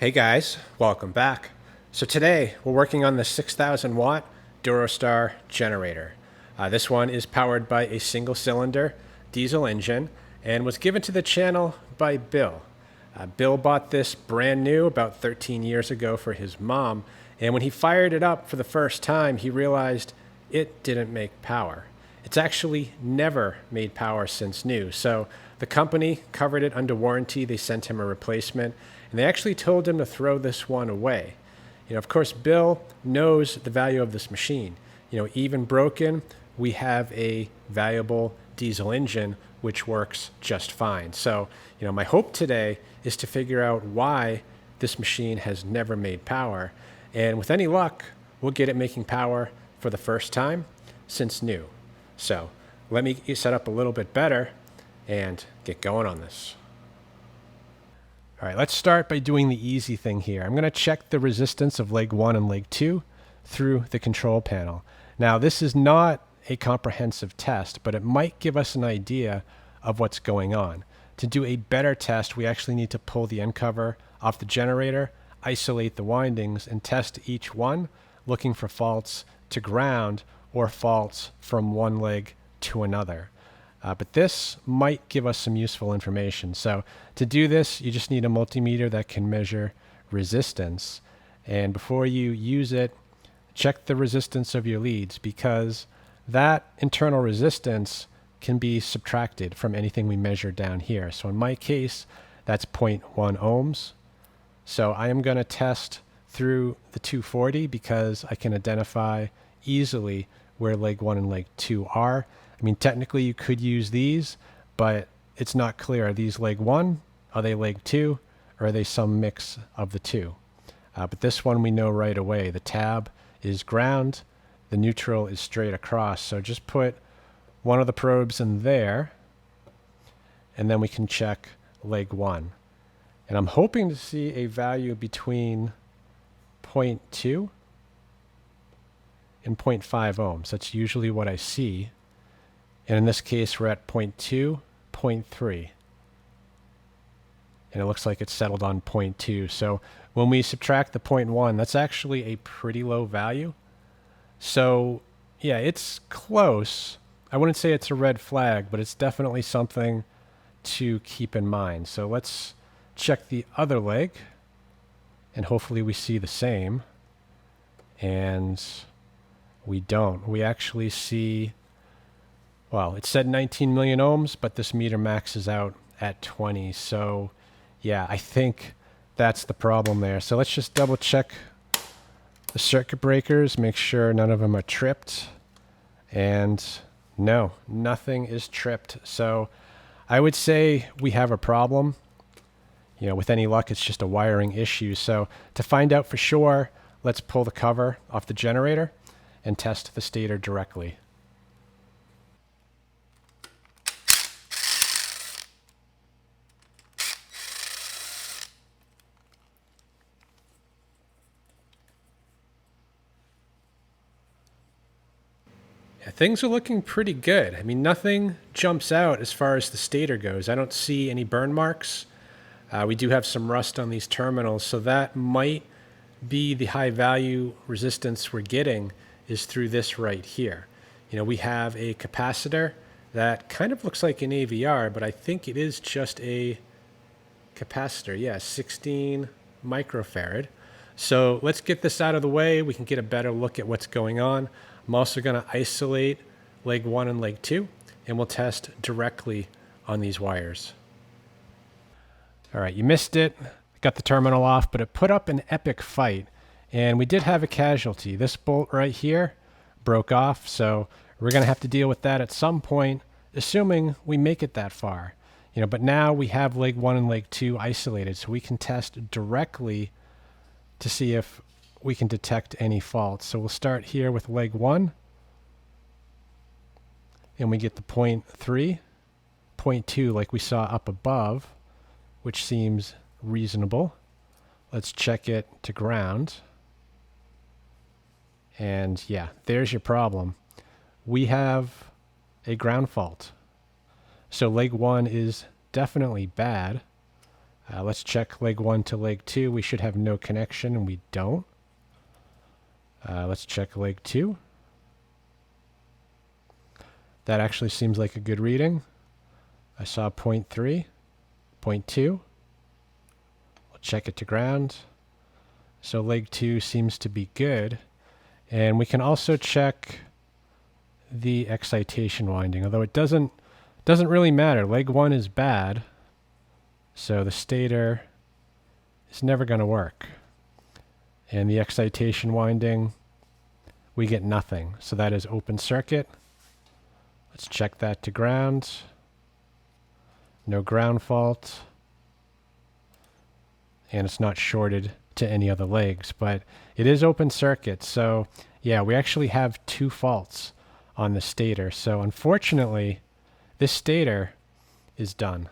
Hey guys, welcome back. So today we're working on the 6,000 watt DuroStar generator. This one is powered by a single cylinder diesel engine and was given to the channel by Bill. Bill bought this brand new about 13 years ago for his mom, and when he fired it up for the first time he realized it didn't make power. It's actually never made power since new, so the company covered it under warranty. They sent him a replacement, and they actually told him to throw this one away. Of course, Bill knows the value of this machine. Even broken, we have a valuable diesel engine which works just fine. So, my hope today is to figure out why this machine has never made power, and with any luck, we'll get it making power for the first time since new. So, let me set up a little bit better and get going on this. All right, let's start by doing the easy thing here. I'm going to check the resistance of leg 1 and leg 2 through the control panel. Now, this is not a comprehensive test, but it might give us an idea of what's going on. To do a better test, we actually need to pull the end cover off the generator, isolate the windings, and test each one, looking for faults to ground or faults from one leg to another. But this might give us some useful information. So to do this, you just need a multimeter that can measure resistance. And before you use it, check the resistance of your leads, because that internal resistance can be subtracted from anything we measure down here. So in my case, that's 0.1 ohms. So I am going to test through the 240 because I can identify easily where leg 1 and leg 2 are. I mean, technically you could use these, but it's not clear. Are these leg 1? Are they leg 2? Or are they some mix of the two? But this one we know right away. The tab is ground. The neutral is straight across. So just put one of the probes in there, and then we can check leg 1. And I'm hoping to see a value between 0.2 and 0.5 ohms. That's usually what I see. And in this case, we're at 0.2, 0.3. And it looks like it's settled on 0.2. So when we subtract the 0.1, that's actually a pretty low value. So yeah, it's close. I wouldn't say it's a red flag, but it's definitely something to keep in mind. So let's check the other leg, and hopefully we see the same. And we don't. We actually see, well, it said 19 million ohms, but this meter maxes out at 20. So yeah, I think that's the problem there. So let's just double check the circuit breakers, make sure none of them are tripped. And no, nothing is tripped. So I would say we have a problem. With any luck, it's just a wiring issue. So to find out for sure, let's pull the cover off the generator and test the stator directly. Yeah, things are looking pretty good. I mean, nothing jumps out as far as the stator goes. I don't see any burn marks. We do have some rust on these terminals, so that might be the high value resistance we're getting is through this right here. We have a capacitor that kind of looks like an AVR, but I think it is just a capacitor. Yeah, 16 microfarad. So let's get this out of the way. We can get a better look at what's going on. I'm also going to isolate leg 1 and leg 2, and we'll test directly on these wires. All right, you missed it. Got the terminal off, but it put up an epic fight, and we did have a casualty. This bolt right here broke off, so we're going to have to deal with that at some point, assuming we make it that far. But now we have leg 1 and leg 2 isolated, so we can test directly to see if we can detect any faults. So we'll start here with leg 1, and we get the 0.3, 0.2 like we saw up above, which seems reasonable. Let's check it to ground. And yeah, there's your problem. We have a ground fault. So leg 1 is definitely bad. Let's check leg 1 to leg 2. We should have no connection, and we don't. Let's check leg 2. That actually seems like a good reading. I saw 0.3, 0.2. We'll check it to ground. So leg 2 seems to be good. And we can also check the excitation winding, although it doesn't really matter. Leg 1 is bad, so the stator is never going to work. And the excitation winding, we get nothing. So that is open circuit. Let's check that to ground. No ground fault. And it's not shorted to any other legs, but it is open circuit. So yeah, we actually have 2 faults on the stator. So unfortunately, this stator is done.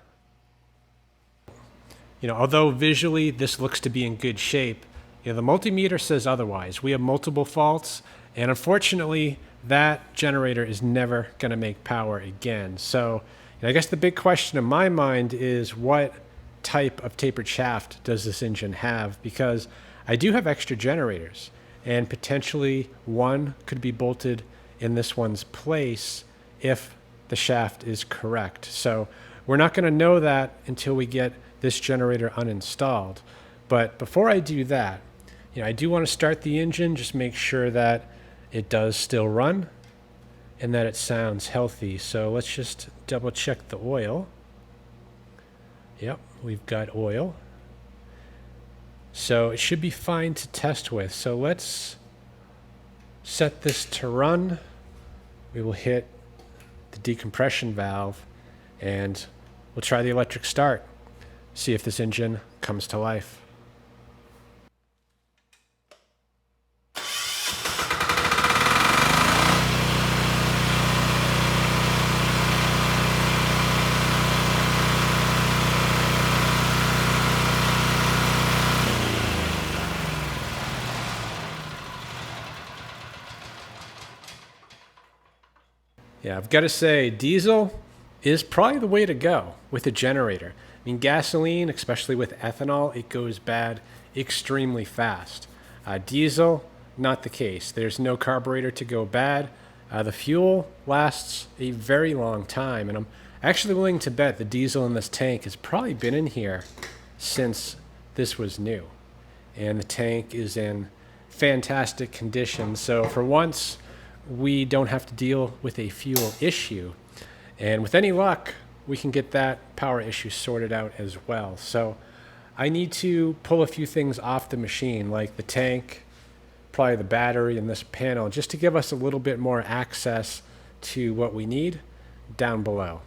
Although visually this looks to be in good shape, the multimeter says otherwise. We have multiple faults, and unfortunately, that generator is never going to make power again. So I guess the big question in my mind is, what type of tapered shaft does this engine have? Because I do have extra generators, and potentially one could be bolted in this one's place if the shaft is correct. So we're not going to know that until we get this generator uninstalled. But before I do that, I do want to start the engine, just make sure that it does still run and that it sounds healthy. So let's just double check the oil. Yep, we've got oil. So it should be fine to test with. So let's set this to run. We will hit the decompression valve and we'll try the electric start. See if this engine comes to life. Yeah, I've got to say, diesel is probably the way to go with a generator. I mean, gasoline, especially with ethanol, it goes bad extremely fast. Diesel, not the case. There's no carburetor to go bad. The fuel lasts a very long time, and I'm actually willing to bet the diesel in this tank has probably been in here since this was new. And the tank is in fantastic condition. So for once, we don't have to deal with a fuel issue. And with any luck, we can get that power issue sorted out as well. So I need to pull a few things off the machine, like the tank, probably the battery and this panel, just to give us a little bit more access to what we need down below.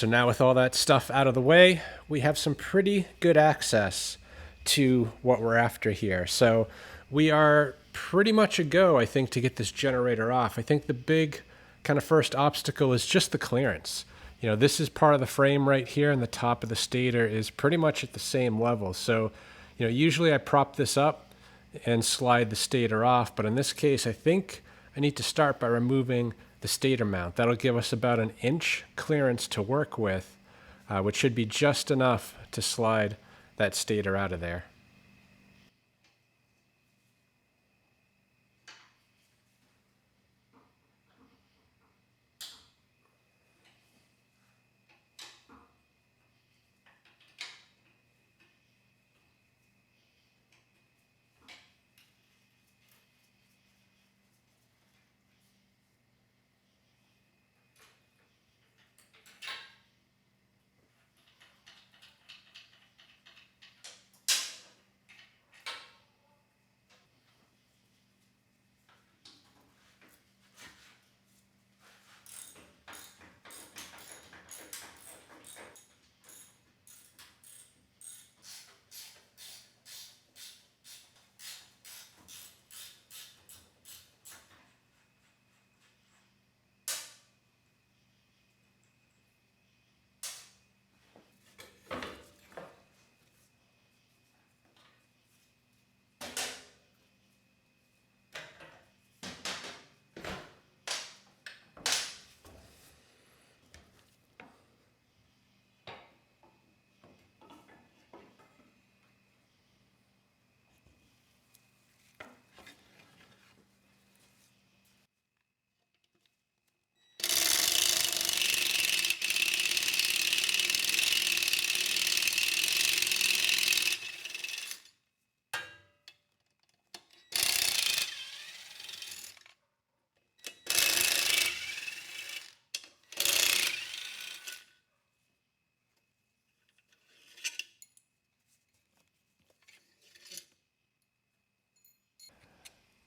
So now with all that stuff out of the way, we have some pretty good access to what we're after here. So we are pretty much a go, I think, to get this generator off. I think the big kind of first obstacle is just the clearance. You know, this is part of the frame right here, and the top of the stator is pretty much at the same level. So, you know, usually I prop this up and slide the stator off, but in this case, I think I need to start by removing the stator mount. That'll give us about an inch clearance to work with, which should be just enough to slide that stator out of there.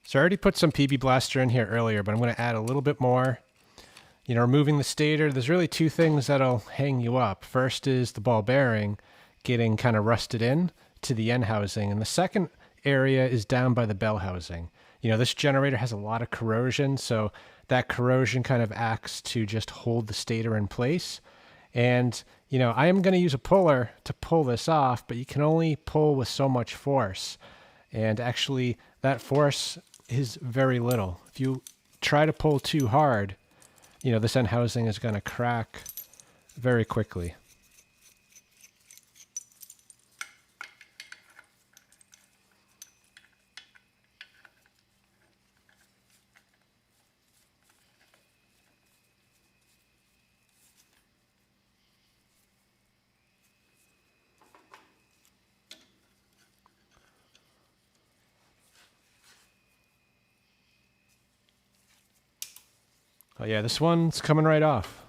So I already put some PB Blaster in here earlier, but I'm going to add a little bit more. You know, removing the stator, there's really two things that'll hang you up. First is the ball bearing getting kind of rusted in to the end housing, and the second area is down by the bell housing. You know, this generator has a lot of corrosion, so that corrosion kind of acts to just hold the stator in place. And, you know, I am going to use a puller to pull this off, but you can only pull with so much force. And actually, that force is very little. If you try to pull too hard, you know, this end housing is going to crack very quickly. Oh yeah, this one's coming right off.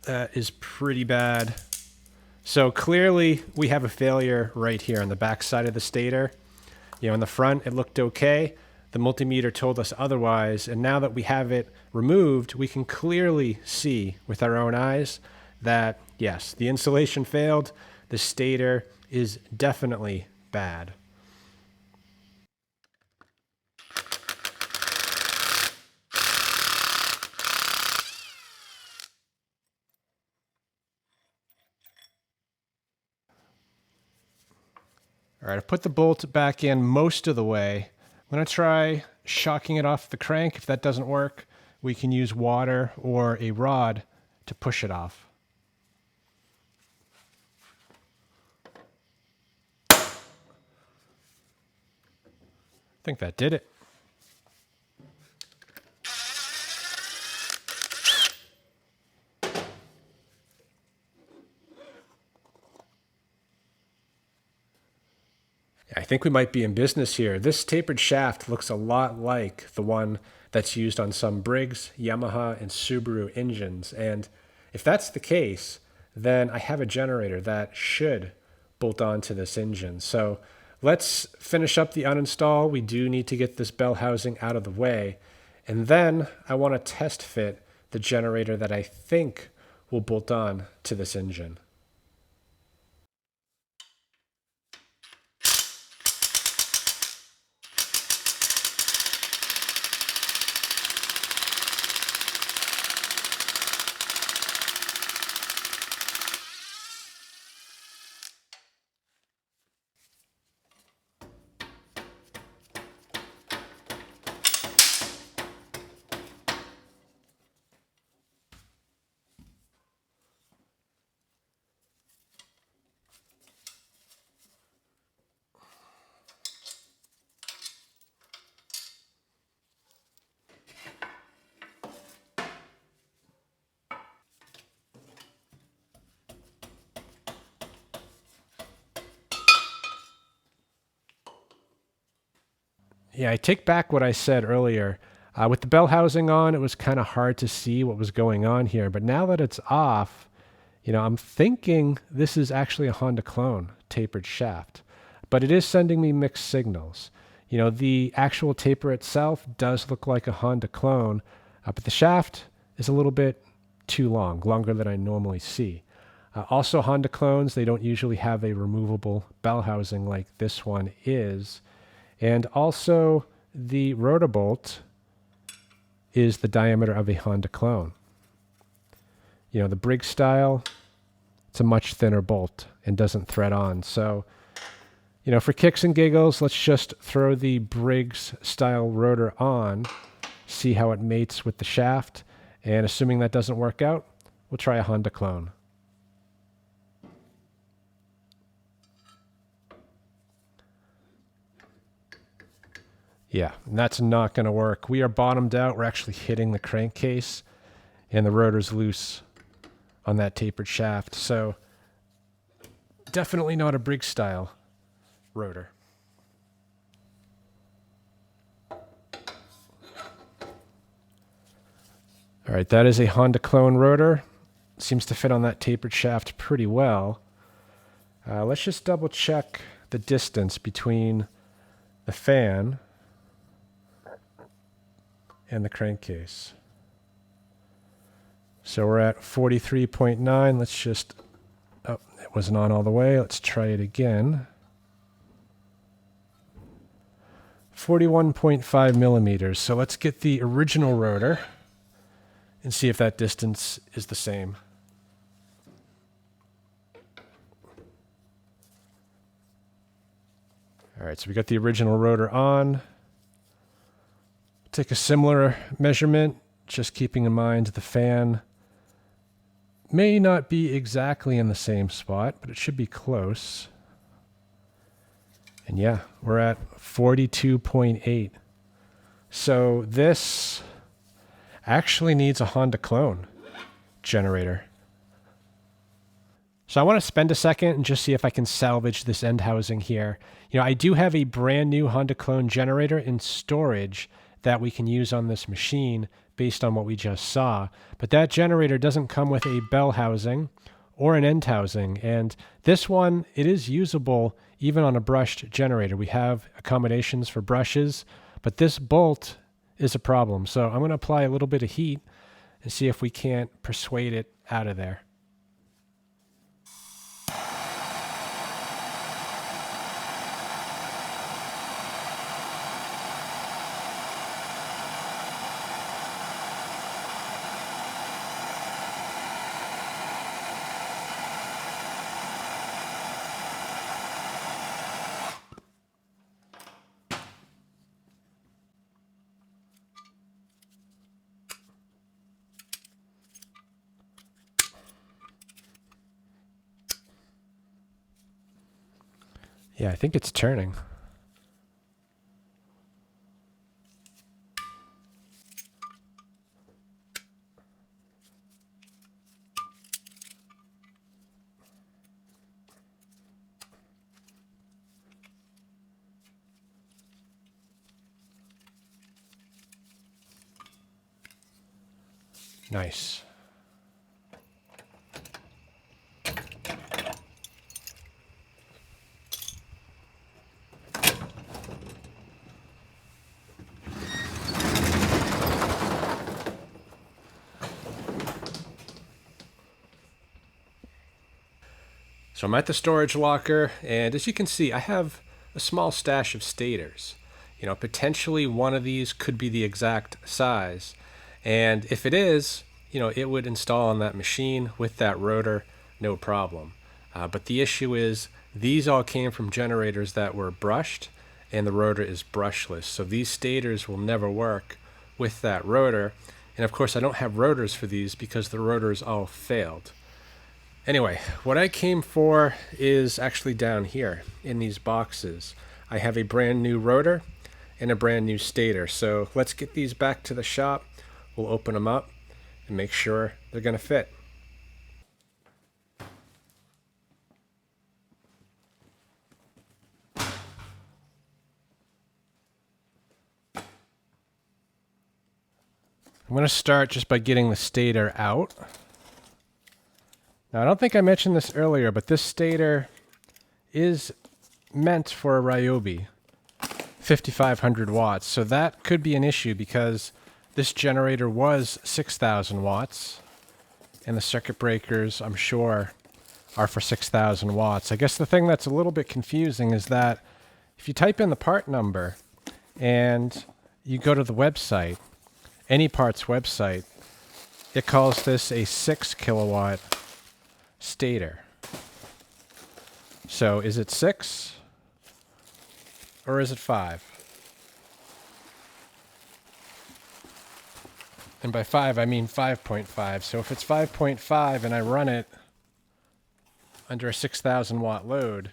That is pretty bad. So clearly we have a failure right here on the back side of the stator. You know, in the front it looked okay. The multimeter told us otherwise, and now that we have it removed, we can clearly see with our own eyes that, yes, the insulation failed. The stator is definitely bad. All right, I've put the bolt back in most of the way. I'm going to try shocking it off the crank. If that doesn't work, we can use water or a rod to push it off. I think that did it. I think we might be in business here. This tapered shaft looks a lot like the one that's used on some Briggs, Yamaha, and Subaru engines. And if that's the case, then I have a generator that should bolt onto this engine. So let's finish up the uninstall. We do need to get this bell housing out of the way. And then I want to test fit the generator that I think will bolt on to this engine. Yeah, I take back what I said earlier. With the bell housing on, it was kind of hard to see what was going on here. But now that it's off, I'm thinking this is actually a Honda clone tapered shaft. But it is sending me mixed signals. The actual taper itself does look like a Honda clone, but the shaft is a little bit too long, longer than I normally see. Also, Honda clones, they don't usually have a removable bell housing like this one is. And also, the rotor bolt is the diameter of a Honda clone. The Briggs style, it's a much thinner bolt and doesn't thread on. So, for kicks and giggles, let's just throw the Briggs style rotor on, see how it mates with the shaft. And assuming that doesn't work out, we'll try a Honda clone. Yeah, and that's not going to work. We are bottomed out. We're actually hitting the crankcase, and the rotor's loose on that tapered shaft. So definitely not a Briggs style rotor. All right, that is a Honda clone rotor. Seems to fit on that tapered shaft pretty well. Let's just double check the distance between the fan and the crankcase. So we're at 43.9. Let's just, it wasn't on all the way. Let's try it again. 41.5 millimeters. So let's get the original rotor and see if that distance is the same. All right, so we got the original rotor on. Take a similar measurement, just keeping in mind the fan may not be exactly in the same spot, but it should be close. And yeah, we're at 42.8. So this actually needs a Honda clone generator. So I want to spend a second and just see if I can salvage this end housing here. I do have a brand new Honda clone generator in storage that we can use on this machine based on what we just saw. But that generator doesn't come with a bell housing or an end housing. And this one, it is usable even on a brushed generator. We have accommodations for brushes, but this bolt is a problem. So I'm going to apply a little bit of heat and see if we can't persuade it out of there. Yeah, I think it's turning. Nice. So I'm at the storage locker, and as you can see, I have a small stash of stators. You know, potentially one of these could be the exact size. And if it is, you know, it would install on that machine with that rotor, no problem. But the issue is these all came from generators that were brushed, and the rotor is brushless. So these stators will never work with that rotor. And of course, I don't have rotors for these because the rotors all failed. Anyway, what I came for is actually down here in these boxes. I have a brand new rotor and a brand new stator. So let's get these back to the shop. We'll open them up and make sure they're going to fit. I'm going to start just by getting the stator out. Now, I don't think I mentioned this earlier, but this stator is meant for a Ryobi, 5500 watts. So that could be an issue because this generator was 6000 watts, and the circuit breakers, I'm sure, are for 6000 watts. I guess the thing that's a little bit confusing is that if you type in the part number and you go to the website, any parts website, it calls this a 6 kilowatt stator. So is it 6 or is it 5? And by 5 I mean 5.5. So if it's 5.5 and I run it under a 6000 watt load,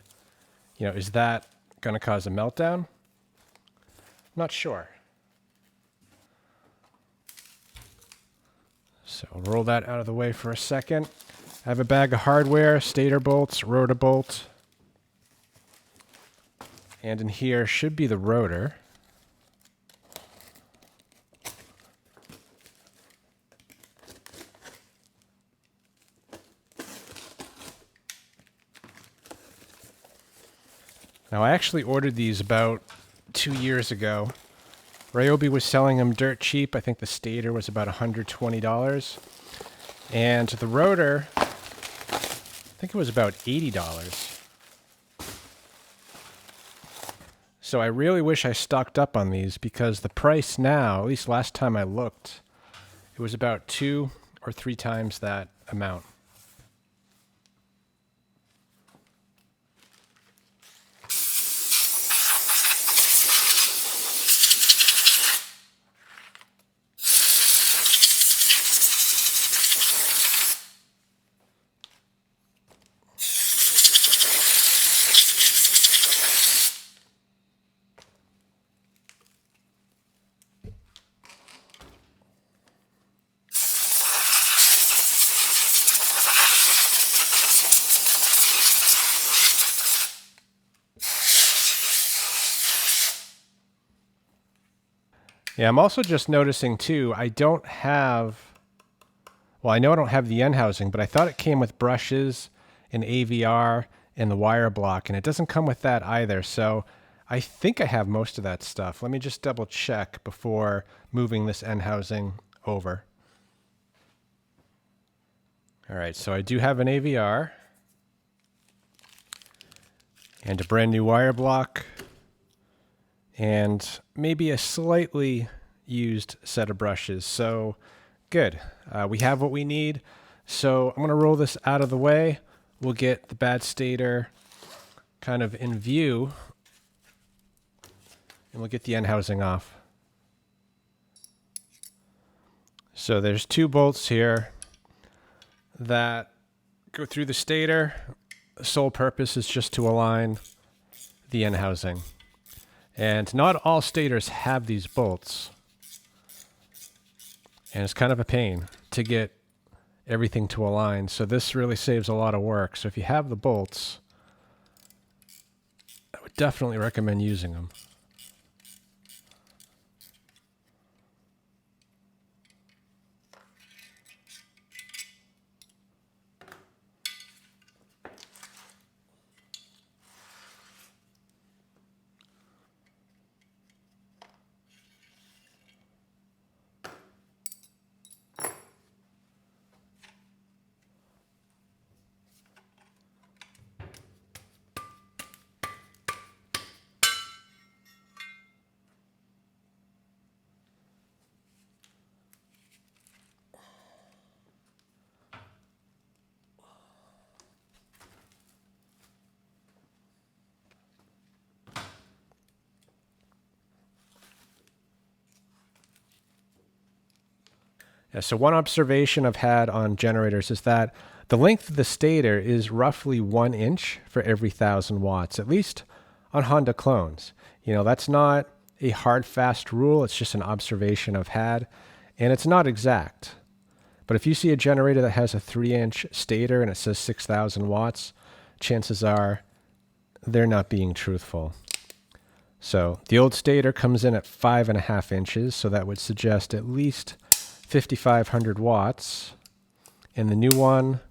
you know, is that going to cause a meltdown? Not sure. So I'll roll that out of the way for a second. I have a bag of hardware, stator bolts, rotor bolt, and in here should be the rotor. Now I actually ordered these about 2 years ago. Ryobi was selling them dirt cheap. I think the stator was about $120. And the rotor, I think it was about $80. So I really wish I stocked up on these because the price now, at least last time I looked, it was about 2 or 3 times that amount. Yeah, I'm also just noticing too, I don't have, well, I know I don't have the end housing, but I thought it came with brushes and AVR and the wire block, and it doesn't come with that either. So I think I have most of that stuff. Let me just double check before moving this end housing over. All right, so I do have an AVR and a brand new wire block and maybe a slightly used set of brushes. So good. We have what we need. So I'm going to roll this out of the way. We'll get the bad stator kind of in view, and we'll get the end housing off. So there's 2 bolts here that go through the stator. The sole purpose is just to align the end housing. And not all stators have these bolts. And it's kind of a pain to get everything to align. So this really saves a lot of work. So if you have the bolts, I would definitely recommend using them. Yeah, so one observation I've had on generators is that the length of the stator is roughly 1 inch for every 1,000 watts, at least on Honda clones. That's not a hard, fast rule. It's just an observation I've had, and it's not exact. But if you see a generator that has a 3-inch stator and it says 6,000 watts, chances are they're not being truthful. So the old stator comes in at 5.5 inches, so that would suggest at least 5,500 watts. And the new one,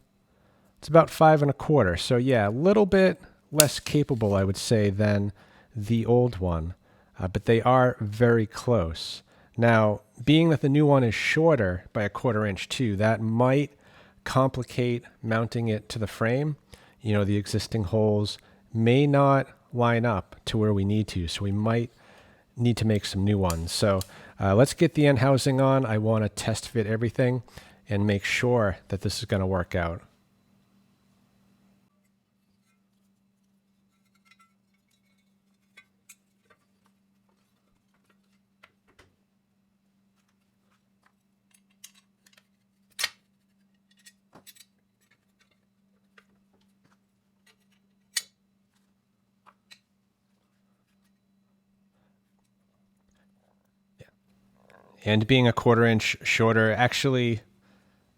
it's about 5.25. So yeah, a little bit less capable, I would say, than the old one. But they are very close. Now, being that the new one is shorter by 1/4 inch too, that might complicate mounting it to the frame. The existing holes may not line up to where we need to, so we might need to make some new ones. So let's get the end housing on. I want to test fit everything and make sure that this is going to work out. And being 1/4 inch shorter actually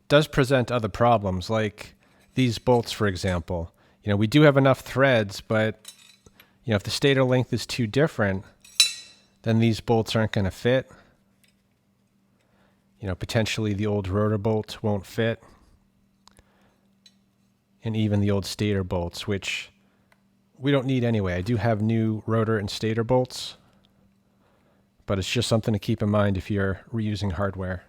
does present other problems, like these bolts, for example. We do have enough threads, but if the stator length is too different, then these bolts aren't going to fit. Potentially the old rotor bolt won't fit, and even the old stator bolts, which we don't need anyway. I do have new rotor and stator bolts, but it's just something to keep in mind if you're reusing hardware.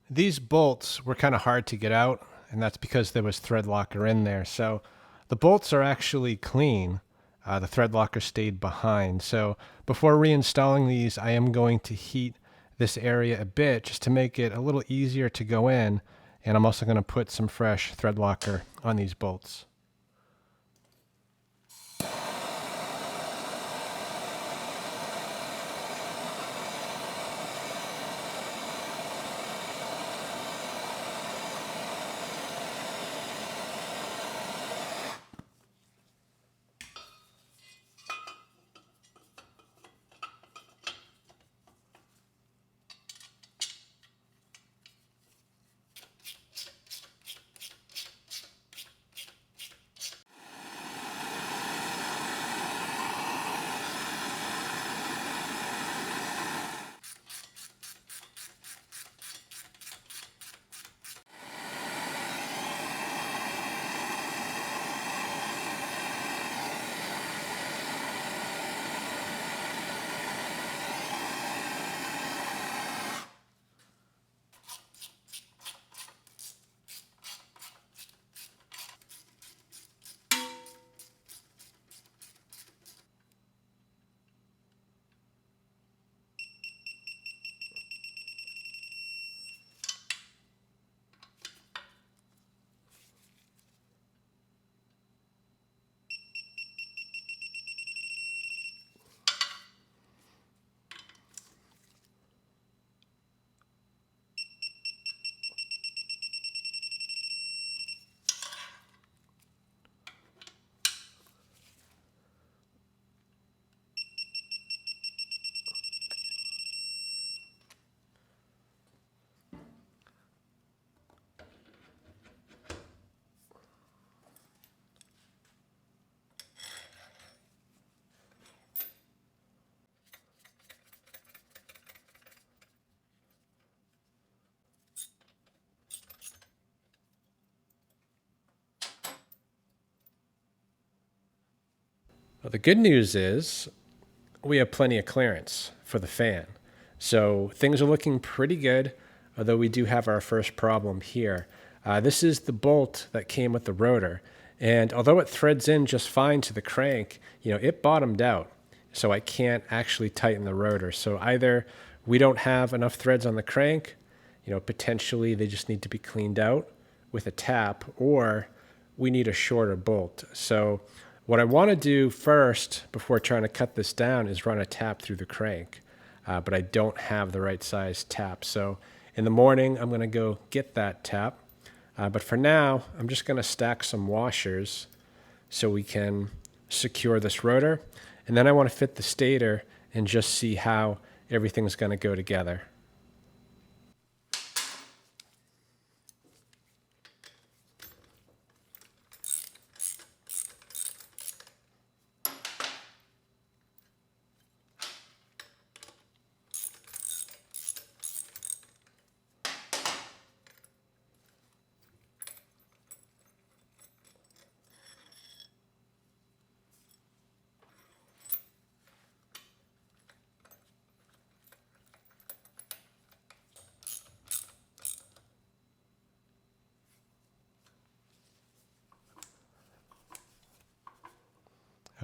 These bolts were kind of hard to get out, and that's because there was thread locker in there. So the bolts are actually clean. The thread locker stayed behind. So before reinstalling these, I am going to heat this area a bit just to make it a little easier to go in. And I'm also going to put some fresh thread locker on these bolts. Well, the good news is we have plenty of clearance for the fan. So things are looking pretty good, although we do have our first problem here. This is the bolt that came with the rotor. And although it threads in just fine to the crank, it bottomed out. So I can't actually tighten the rotor. So either we don't have enough threads on the crank, potentially they just need to be cleaned out with a tap, or we need a shorter bolt. So what I want to do first before trying to cut this down is run a tap through the crank, but I don't have the right size tap. So in the morning, I'm going to go get that tap. But for now, I'm just going to stack some washers so we can secure this rotor. And then I want to fit the stator and just see how everything's going to go together.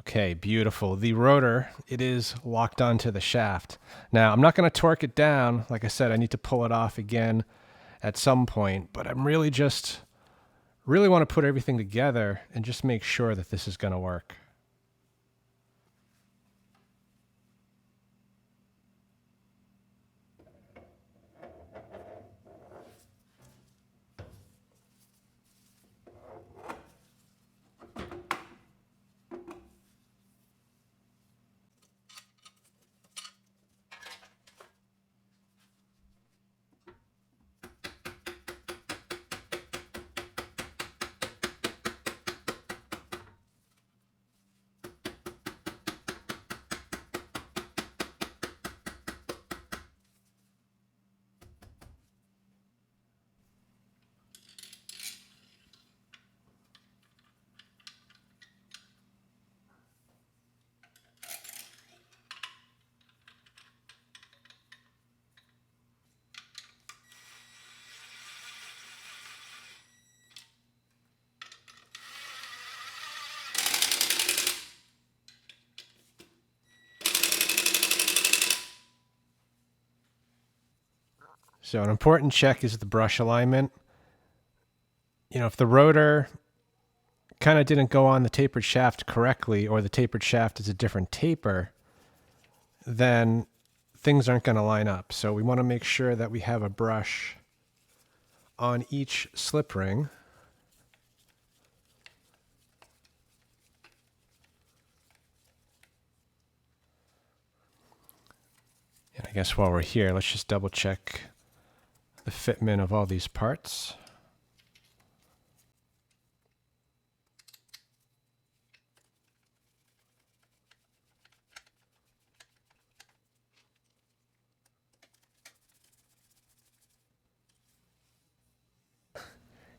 Okay, beautiful. The rotor, it is locked onto the shaft. Now, I'm not going to torque it down. Like I said, I need to pull it off again at some point, but I'm really want to put everything together and just make sure that this is going to work. So an important check is the brush alignment. If the rotor kind of didn't go on the tapered shaft correctly, or the tapered shaft is a different taper, then things aren't going to line up. So we want to make sure that we have a brush on each slip ring. And I guess while we're here, let's just double check the fitment of all these parts.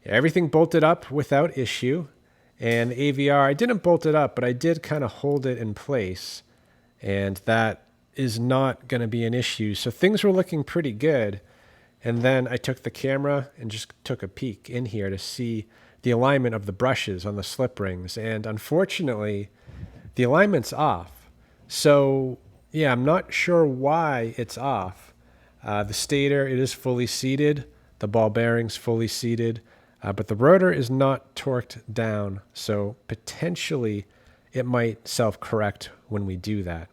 Everything bolted up without issue, and the AVR, I didn't bolt it up, but I did kind of hold it in place, and that is not going to be an issue. So things were looking pretty good. And then I took the camera and just took a peek in here to see the alignment of the brushes on the slip rings. And unfortunately, the alignment's off. So yeah, I'm not sure why it's off. The stator, it is fully seated. The ball bearing's fully seated. But the rotor is not torqued down. So potentially it might self-correct when we do that.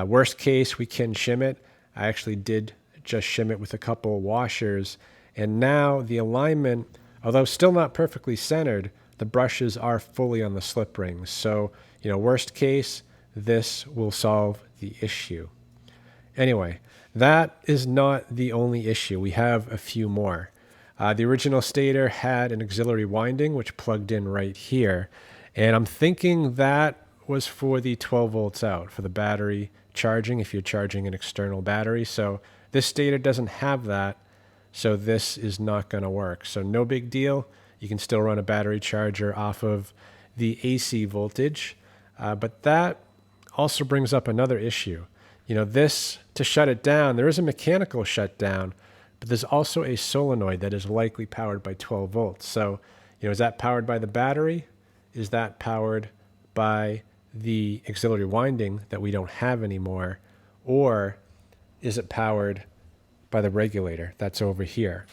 Worst case, we can shim it. I actually did just shim it with a couple washers, and now the alignment, although still not perfectly centered, the brushes are fully on the slip rings. So, worst case, this will solve the issue. Anyway, that is not the only issue. We have a few more. The original stator had an auxiliary winding, which plugged in right here, and I'm thinking that was for the 12 volts out, for the battery charging, if you're charging an external battery. So this stator doesn't have that, so this is not going to work. So no big deal. You can still run a battery charger off of the AC voltage. But that also brings up another issue. You know, this, to shut it down, there is a mechanical shutdown, but there's also a solenoid that is likely powered by 12 volts. So, you know, is that powered by the battery? Is that powered by the auxiliary winding that we don't have anymore? Or is it powered by the regulator that's over here?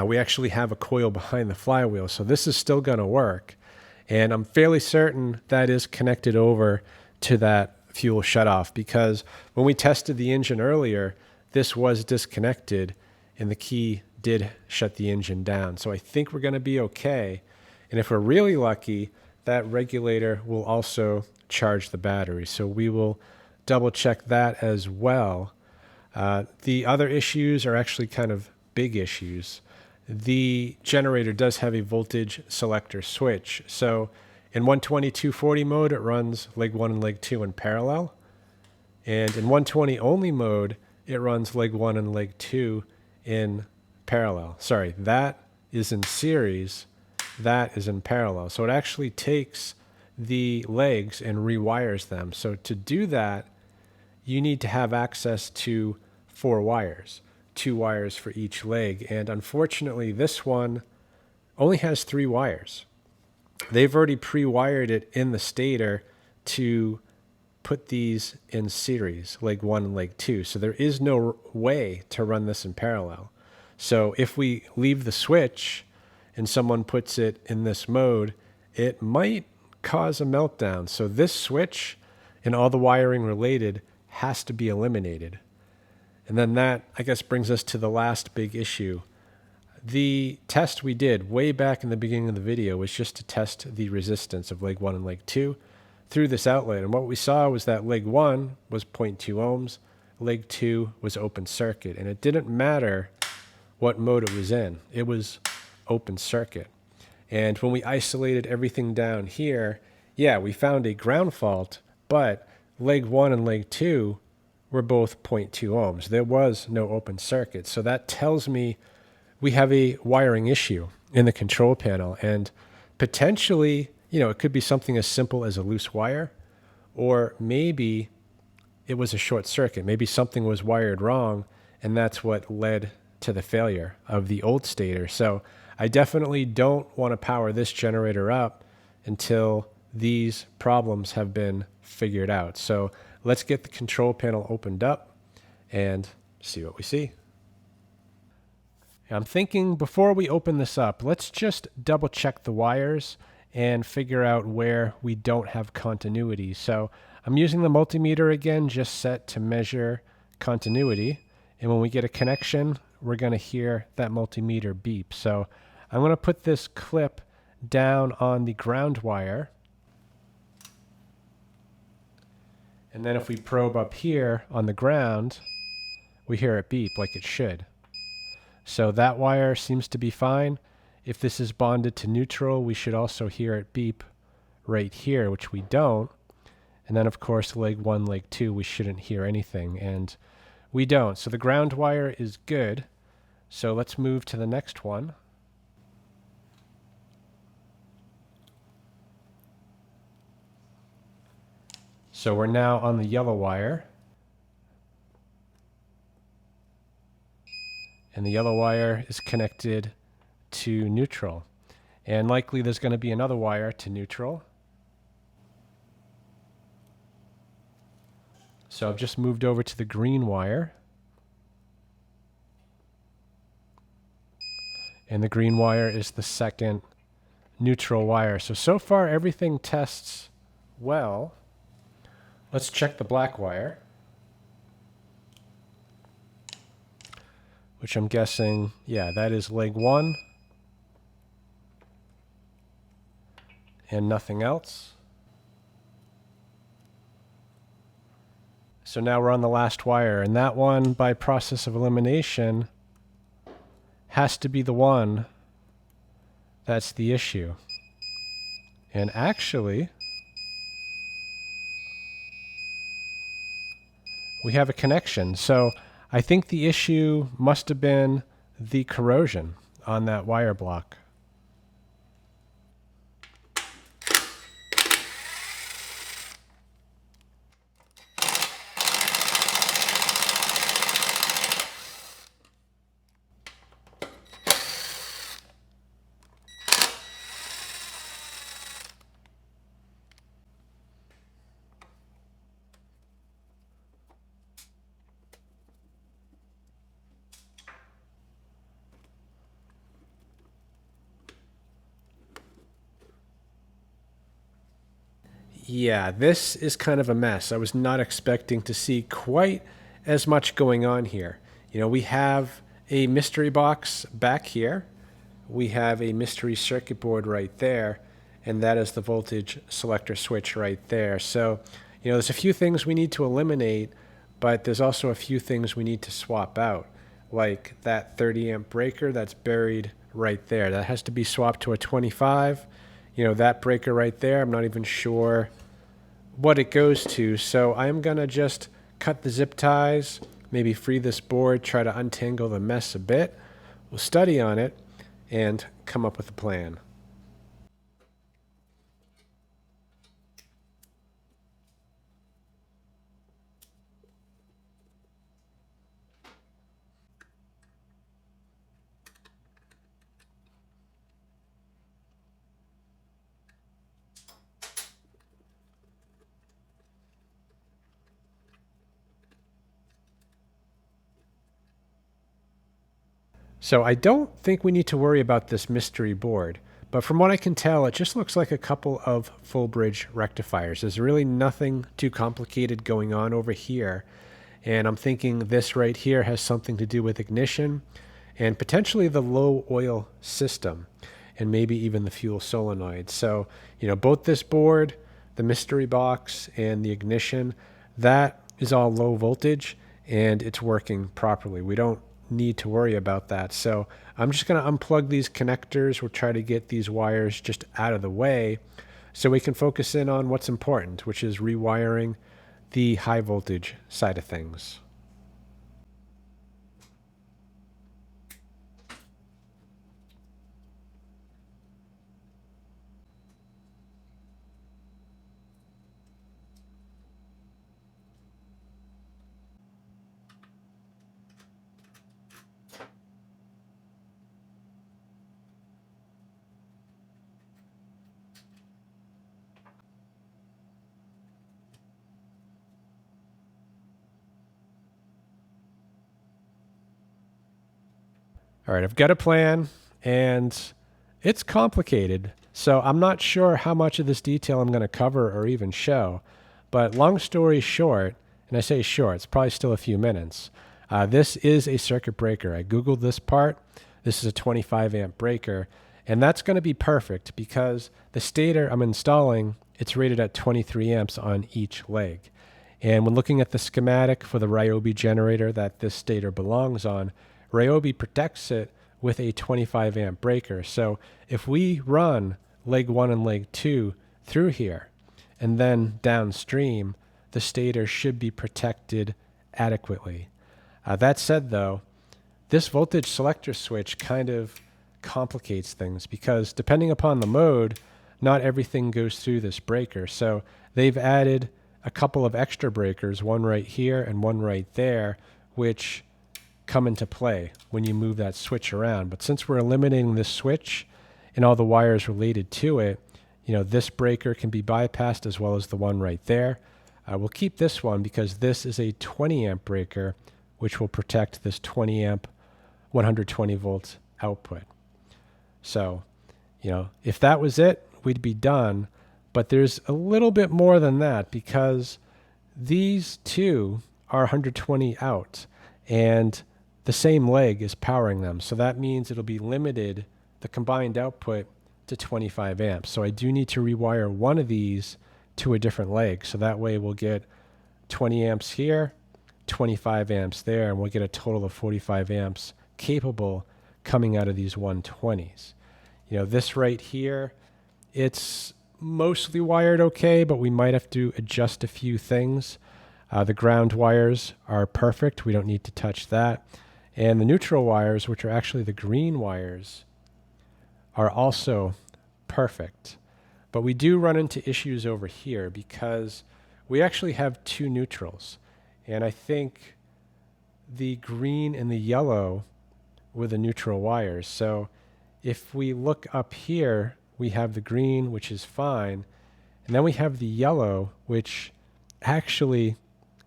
We actually have a coil behind the flywheel, so this is still going to work. And I'm fairly certain that is connected over to that fuel shutoff, because when we tested the engine earlier, this was disconnected and the key did shut the engine down. So I think we're going to be okay. And if we're really lucky, that regulator will also charge the battery. So we will double check that as well. The other issues are actually kind of big issues. The generator does have a voltage selector switch. So in 120/240 mode, it runs leg 1 and leg 2 in parallel. And in 120 only mode, it runs leg 1 and leg 2 in parallel. Sorry, that is in series, that is in parallel. So it actually takes the legs and rewires them. So to do that, you need to have access to 4 wires. 2 wires for each leg, and unfortunately this one only has 3 wires. They've already pre-wired it in the stator to put these in series, leg 1 and leg 2, so there is no way to run this in parallel. So if we leave the switch and someone puts it in this mode, it might cause a meltdown. So this switch and all the wiring related has to be eliminated. And then that, I guess, brings us to the last big issue. The test we did way back in the beginning of the video was just to test the resistance of leg 1 and leg 2 through this outlet. And what we saw was that leg 1 was 0.2 ohms, leg 2 was open circuit. And it didn't matter what mode it was in. It was open circuit. And when we isolated everything down here, yeah, we found a ground fault, but leg 1 and leg 2 were both 0.2 ohms. There was no open circuit. So that tells me we have a wiring issue in the control panel. And potentially, you know, it could be something as simple as a loose wire, or maybe it was a short circuit. Maybe something was wired wrong, and that's what led to the failure of the old stator. So I definitely don't want to power this generator up until these problems have been figured out. So let's get the control panel opened up and see what we see. I'm thinking before we open this up, let's just double check the wires and figure out where we don't have continuity. So I'm using the multimeter again, just set to measure continuity. And when we get a connection, we're going to hear that multimeter beep. So I'm going to put this clip down on the ground wire. And then if we probe up here on the ground, we hear it beep like it should. So that wire seems to be fine. If this is bonded to neutral, we should also hear it beep right here, which we don't. And then of course, leg 1, leg 2, we shouldn't hear anything, and we don't. So the ground wire is good. So let's move to the next one. So we're now on the yellow wire. And the yellow wire is connected to neutral. And likely there's going to be another wire to neutral. So I've just moved over to the green wire. And the green wire is the second neutral wire. So far everything tests well. Let's check the black wire, which I'm guessing, yeah, that is leg 1 and nothing else. So now we're on the last wire, and that one, by process of elimination, has to be the one that's the issue. And actually, we have a connection. So I think the issue must have been the corrosion on that wire block. Yeah, this is kind of a mess. I was not expecting to see quite as much going on here. We have a mystery box back here. We have a mystery circuit board right there, and that is the voltage selector switch right there. So, there's a few things we need to eliminate, but there's also a few things we need to swap out, like that 30 amp breaker that's buried right there. That has to be swapped to a 25. That breaker right there, I'm not even sure what it goes to. So I'm going to just cut the zip ties, maybe free this board, try to untangle the mess a bit. We'll study on it and come up with a plan. So I don't think we need to worry about this mystery board, but from what I can tell, it just looks like a couple of full bridge rectifiers. There's really nothing too complicated going on over here. And I'm thinking this right here has something to do with ignition and potentially the low oil system and maybe even the fuel solenoid. So, both this board, the mystery box, and the ignition, that is all low voltage and it's working properly. We don't need to worry about that. So I'm just going to unplug these connectors. We'll try to get these wires just out of the way so we can focus in on what's important, which is rewiring the high voltage side of things. All right, I've got a plan, and it's complicated. So I'm not sure how much of this detail I'm going to cover or even show. But long story short, and I say short, it's probably still a few minutes. This is a circuit breaker. I Googled this part. This is a 25 amp breaker, and that's going to be perfect because the stator I'm installing, it's rated at 23 amps on each leg. And when looking at the schematic for the Ryobi generator that this stator belongs on, Ryobi protects it with a 25 amp breaker. So if we run leg 1 and leg 2 through here and then downstream, the stator should be protected adequately. That said, though, this voltage selector switch kind of complicates things because depending upon the mode, not everything goes through this breaker. So they've added a couple of extra breakers, one right here and one right there, which come into play when you move that switch around. But since we're eliminating this switch and all the wires related to it, this breaker can be bypassed as well as the one right there. We'll keep this one because this is a 20 amp breaker, which will protect this 20 amp 120 volt output. So, if that was it, we'd be done. But there's a little bit more than that because these two are 120 out and the same leg is powering them. So that means it'll be limited, the combined output, to 25 amps. So I do need to rewire one of these to a different leg. So that way we'll get 20 amps here, 25 amps there, and we'll get a total of 45 amps capable coming out of these 120s. This right here, it's mostly wired okay, but we might have to adjust a few things. The ground wires are perfect. We don't need to touch that. And the neutral wires, which are actually the green wires, are also perfect. But we do run into issues over here because we actually have two neutrals. And I think the green and the yellow were the neutral wires. So if we look up here, we have the green, which is fine. And then we have the yellow, which actually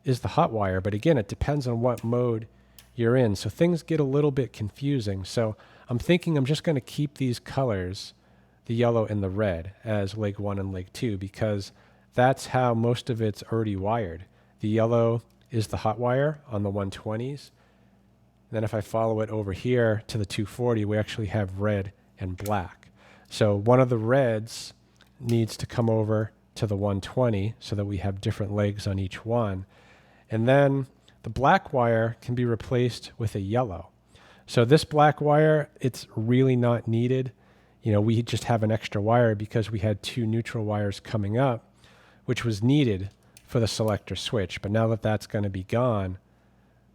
is the hot wire. But again, it depends on what mode you're in. So things get a little bit confusing. So I'm thinking I'm just going to keep these colors, the yellow and the red, as leg 1 and leg 2 because that's how most of it's already wired. The yellow is the hot wire on the 120s. Then if I follow it over here to the 240, we actually have red and black. So one of the reds needs to come over to the 120 so that we have different legs on each one. And then the black wire can be replaced with a yellow. So this black wire, it's really not needed. You know, we just have an extra wire because we had two neutral wires coming up, which was needed for the selector switch. But now that that's going to be gone,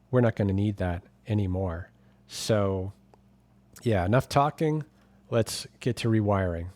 we're not going to need that anymore. So yeah, enough talking. Let's get to rewiring.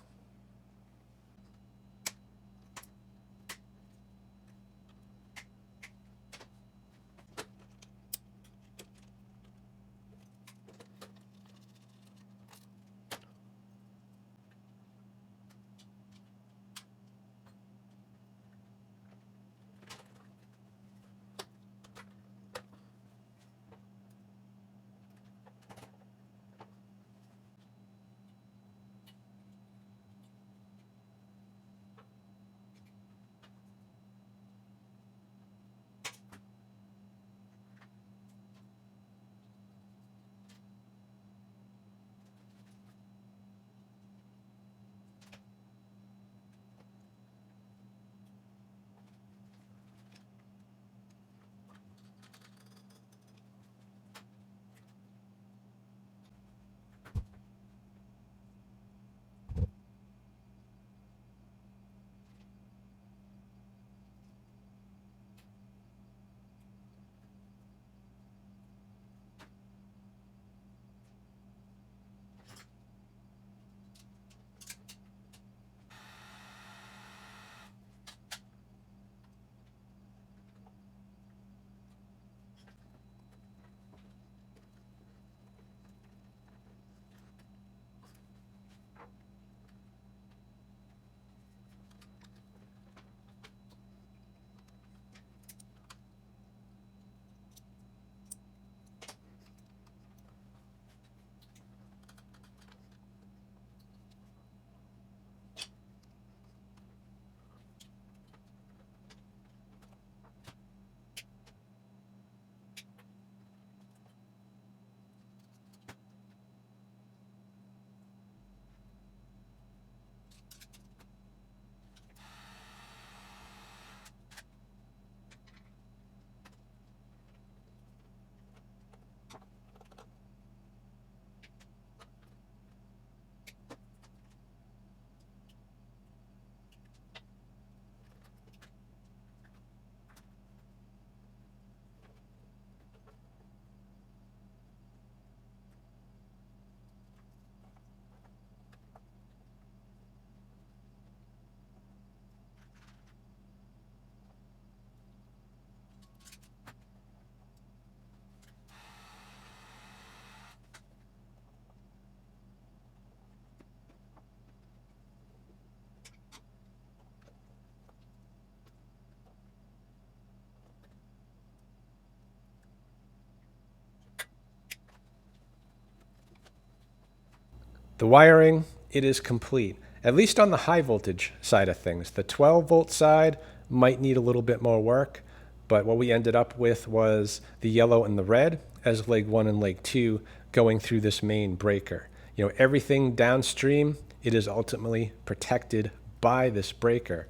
The wiring, it is complete, at least on the high voltage side of things. The 12 volt side might need a little bit more work, but what we ended up with was the yellow and the red as leg 1 and leg 2 going through this main breaker. You know, everything downstream, it is ultimately protected by this breaker.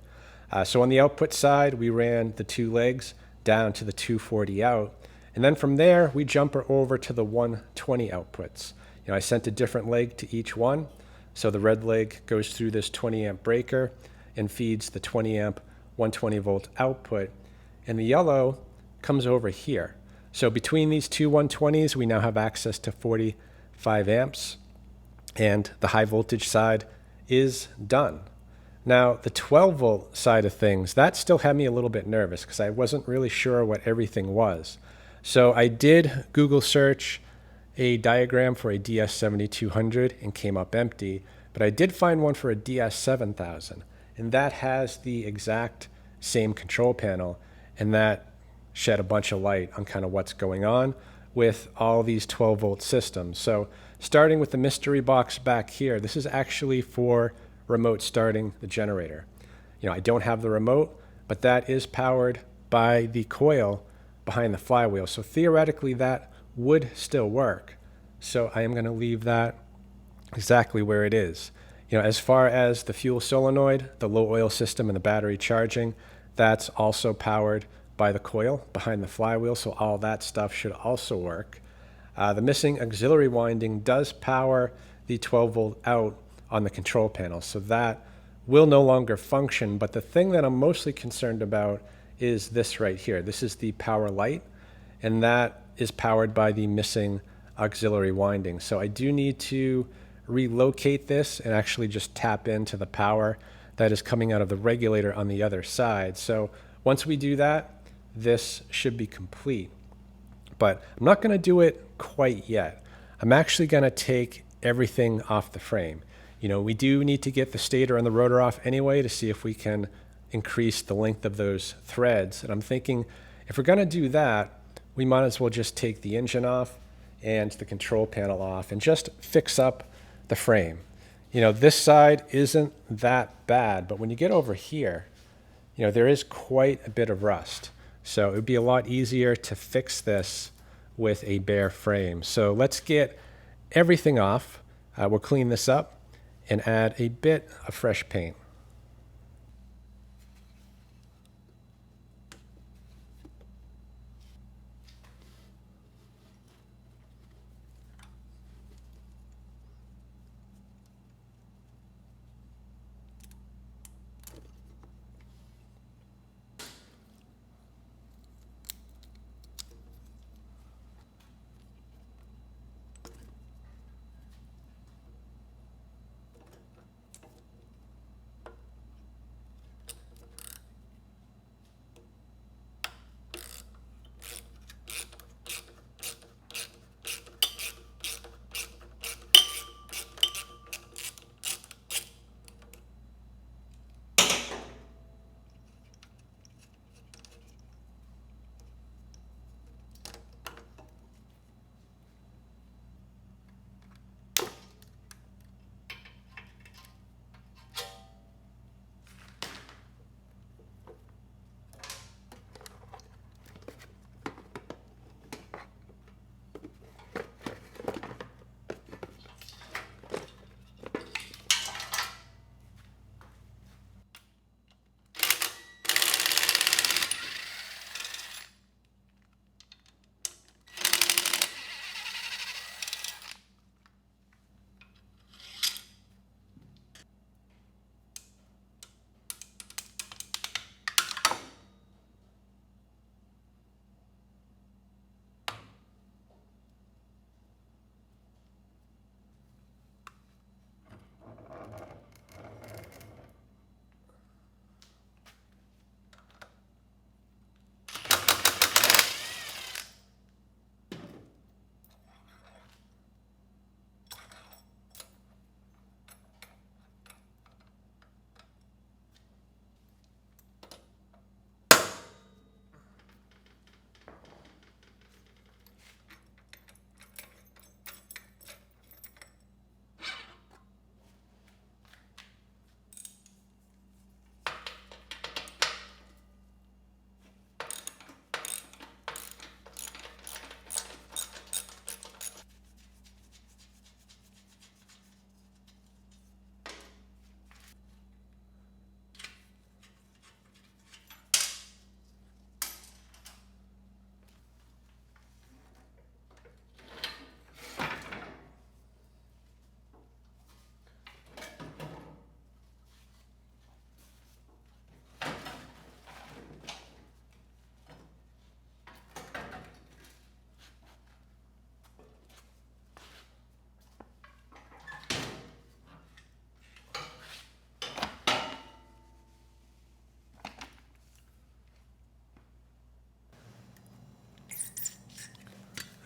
So on the output side, we ran the 2 legs down to the 240 out, and then from there, we jump over to the 120 outputs. You know, I sent a different leg to each one. So the red leg goes through this 20 amp breaker and feeds the 20 amp 120 volt output. And the yellow comes over here. So between these two 120s, we now have access to 45 amps. And the high voltage side is done. Now, the 12 volt side of things, that still had me a little bit nervous because I wasn't really sure what everything was. So I did Google search a diagram for a DS7200 and came up empty, but I did find one for a DS7000, and that has the exact same control panel, and that shed a bunch of light on kind of what's going on with all these 12 volt systems. So starting with the mystery box back here, this is actually for remote starting the generator. You know, I don't have the remote, but that is powered by the coil behind the flywheel. So theoretically that would still work. So I am going to leave that exactly where it is. As far as the fuel solenoid, the low oil system, and the battery charging, that's also powered by the coil behind the flywheel, so all that stuff should also work. The missing auxiliary winding does power the 12-volt out on the control panel, so that will no longer function. But the thing that I'm mostly concerned about is this right here. This is the power light, and that is powered by the missing auxiliary winding. So I do need to relocate this and actually just tap into the power that is coming out of the regulator on the other side. So once we do that, this should be complete. But I'm not going to do it quite yet. I'm actually going to take everything off the frame. We do need to get the stator and the rotor off anyway to see if we can increase the length of those threads. And I'm thinking if we're going to do that, we might as well just take the engine off and the control panel off and just fix up the frame. This side isn't that bad, but when you get over here, there is quite a bit of rust. So it would be a lot easier to fix this with a bare frame. So let's get everything off. We'll clean this up and add a bit of fresh paint.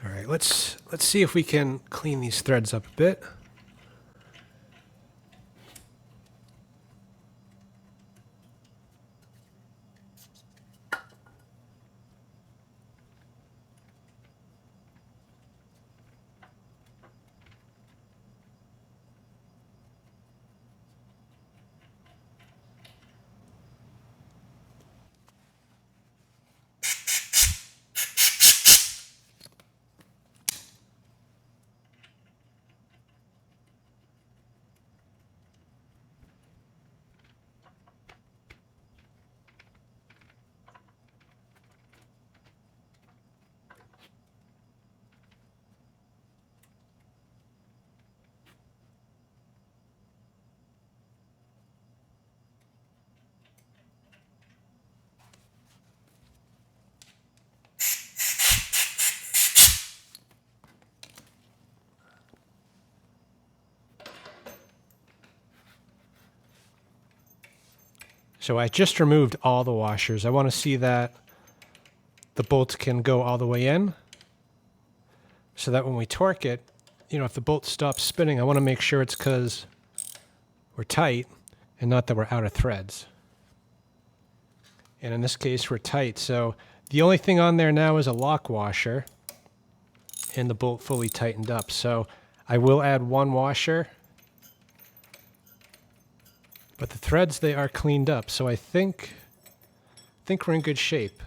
All right, let's see if we can clean these threads up a bit. So I just removed all the washers. I want to see that the bolts can go all the way in, so that when we torque it, you know, if the bolt stops spinning, I want to make sure it's because we're tight and not that we're out of threads. And in this case, we're tight. So the only thing on there now is a lock washer and the bolt fully tightened up. So I will add one washer, but the threads, they are cleaned up. So I think we're in good shape.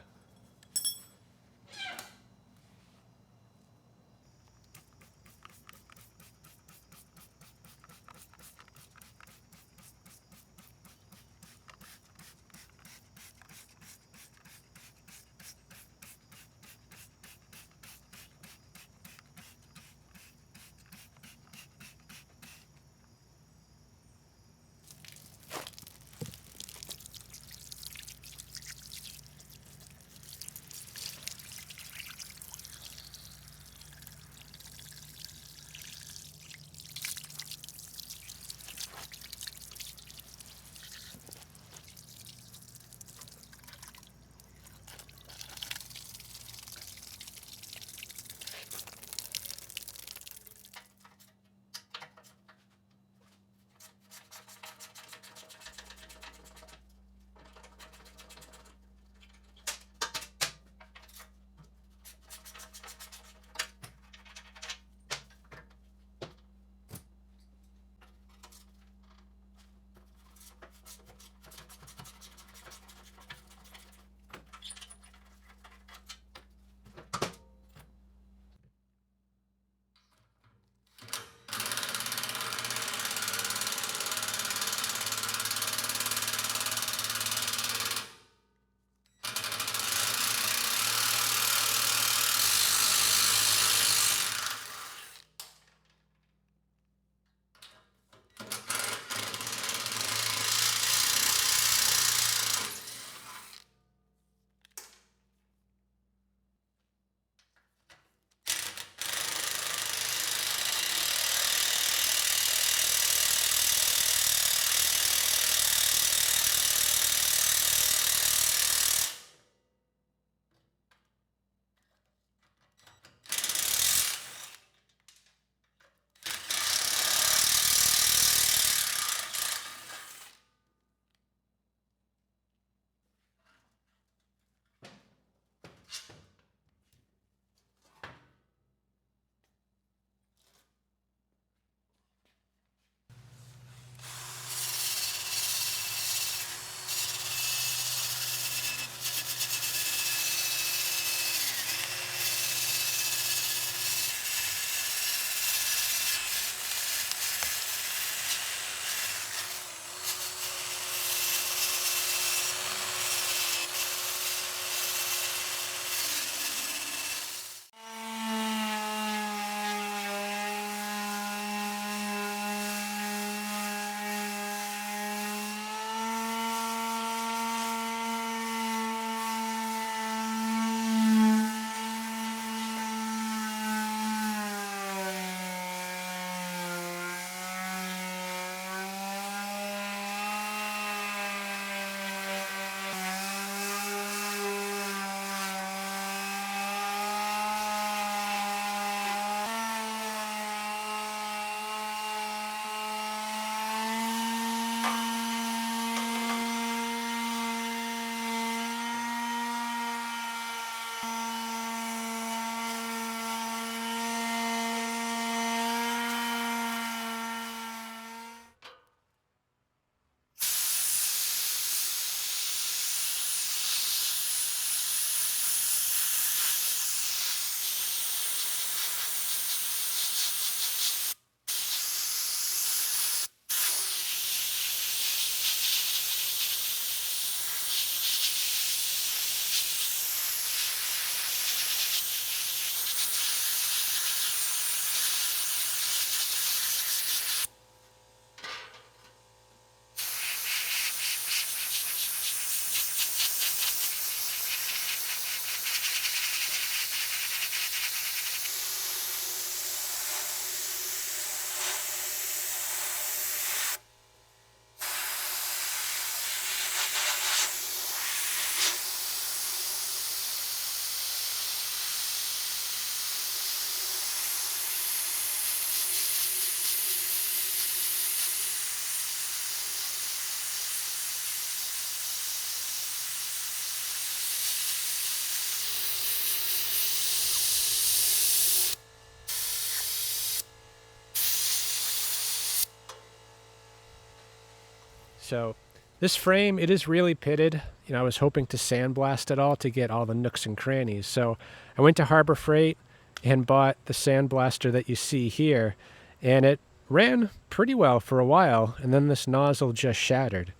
So this frame, it is really pitted. I was hoping to sandblast it all to get all the nooks and crannies. So I went to Harbor Freight and bought the sandblaster that you see here, and it ran pretty well for a while, and then this nozzle just shattered.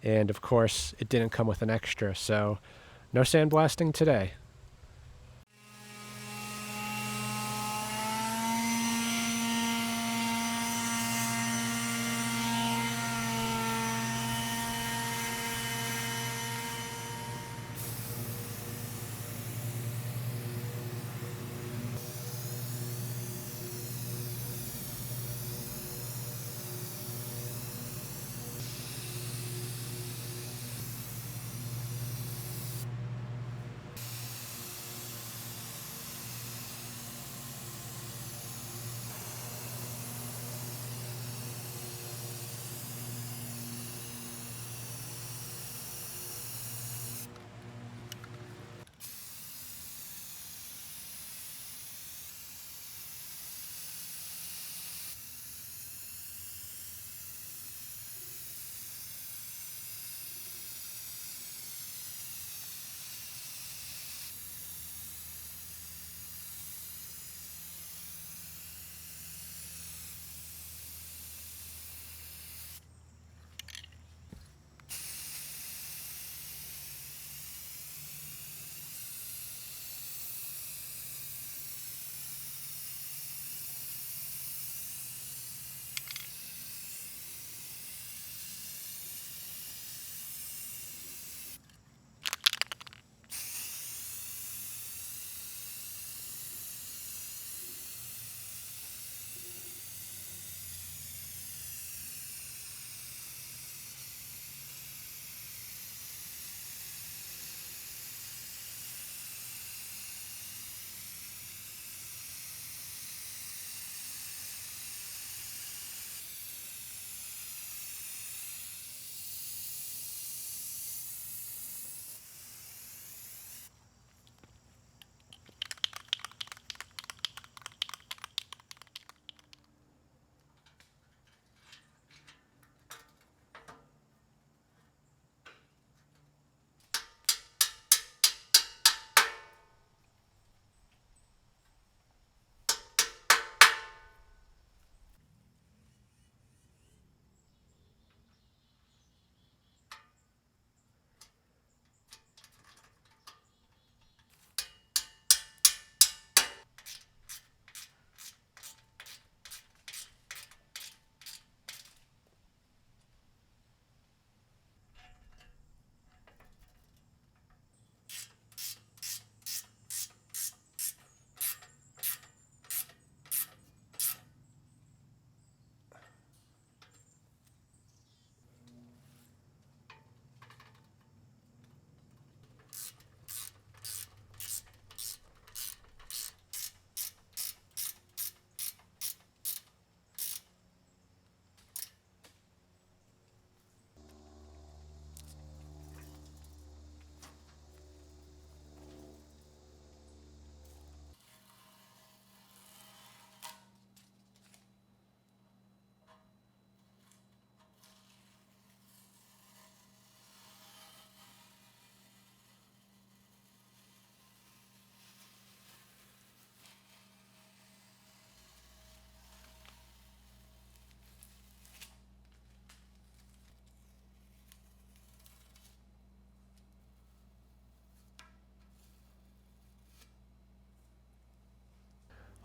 And of course, it didn't come with an extra, so no sandblasting today.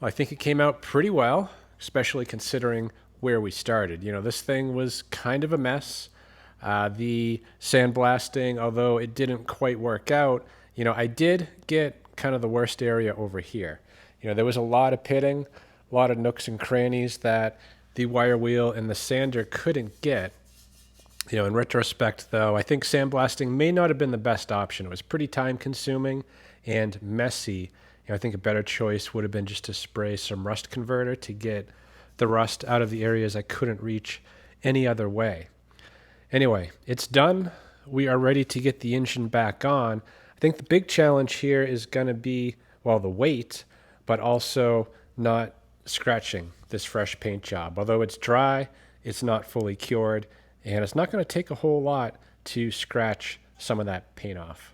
I think it came out pretty well, especially considering where we started. This thing was kind of a mess. The sandblasting, although it didn't quite work out, I did get kind of the worst area over here. There was a lot of pitting, a lot of nooks and crannies that the wire wheel and the sander couldn't get. In retrospect, though, I think sandblasting may not have been the best option. It was pretty time consuming and messy. I think a better choice would have been just to spray some rust converter to get the rust out of the areas I couldn't reach any other way. Anyway, it's done. We are ready to get the engine back on. I think the big challenge here is going to be, well, the weight, but also not scratching this fresh paint job. Although it's dry, it's not fully cured, And it's not going to take a whole lot to scratch some of that paint off.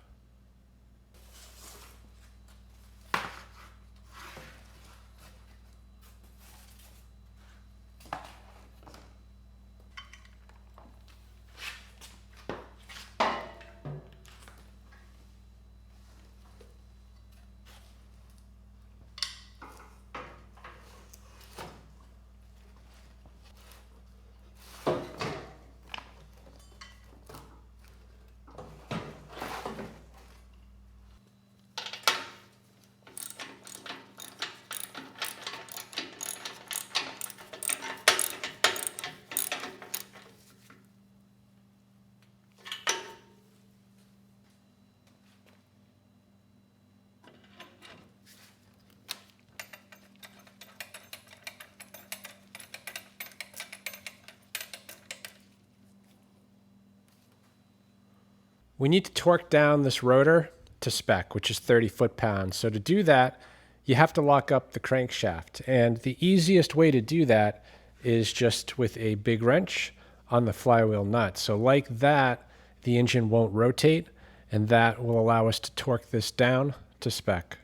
We need to torque down this rotor to spec, which is 30 foot-pounds. So to do that, you have to lock up the crankshaft. And the easiest way to do that is just with a big wrench on the flywheel nut. So like that, the engine won't rotate, and that will allow us to torque this down to spec.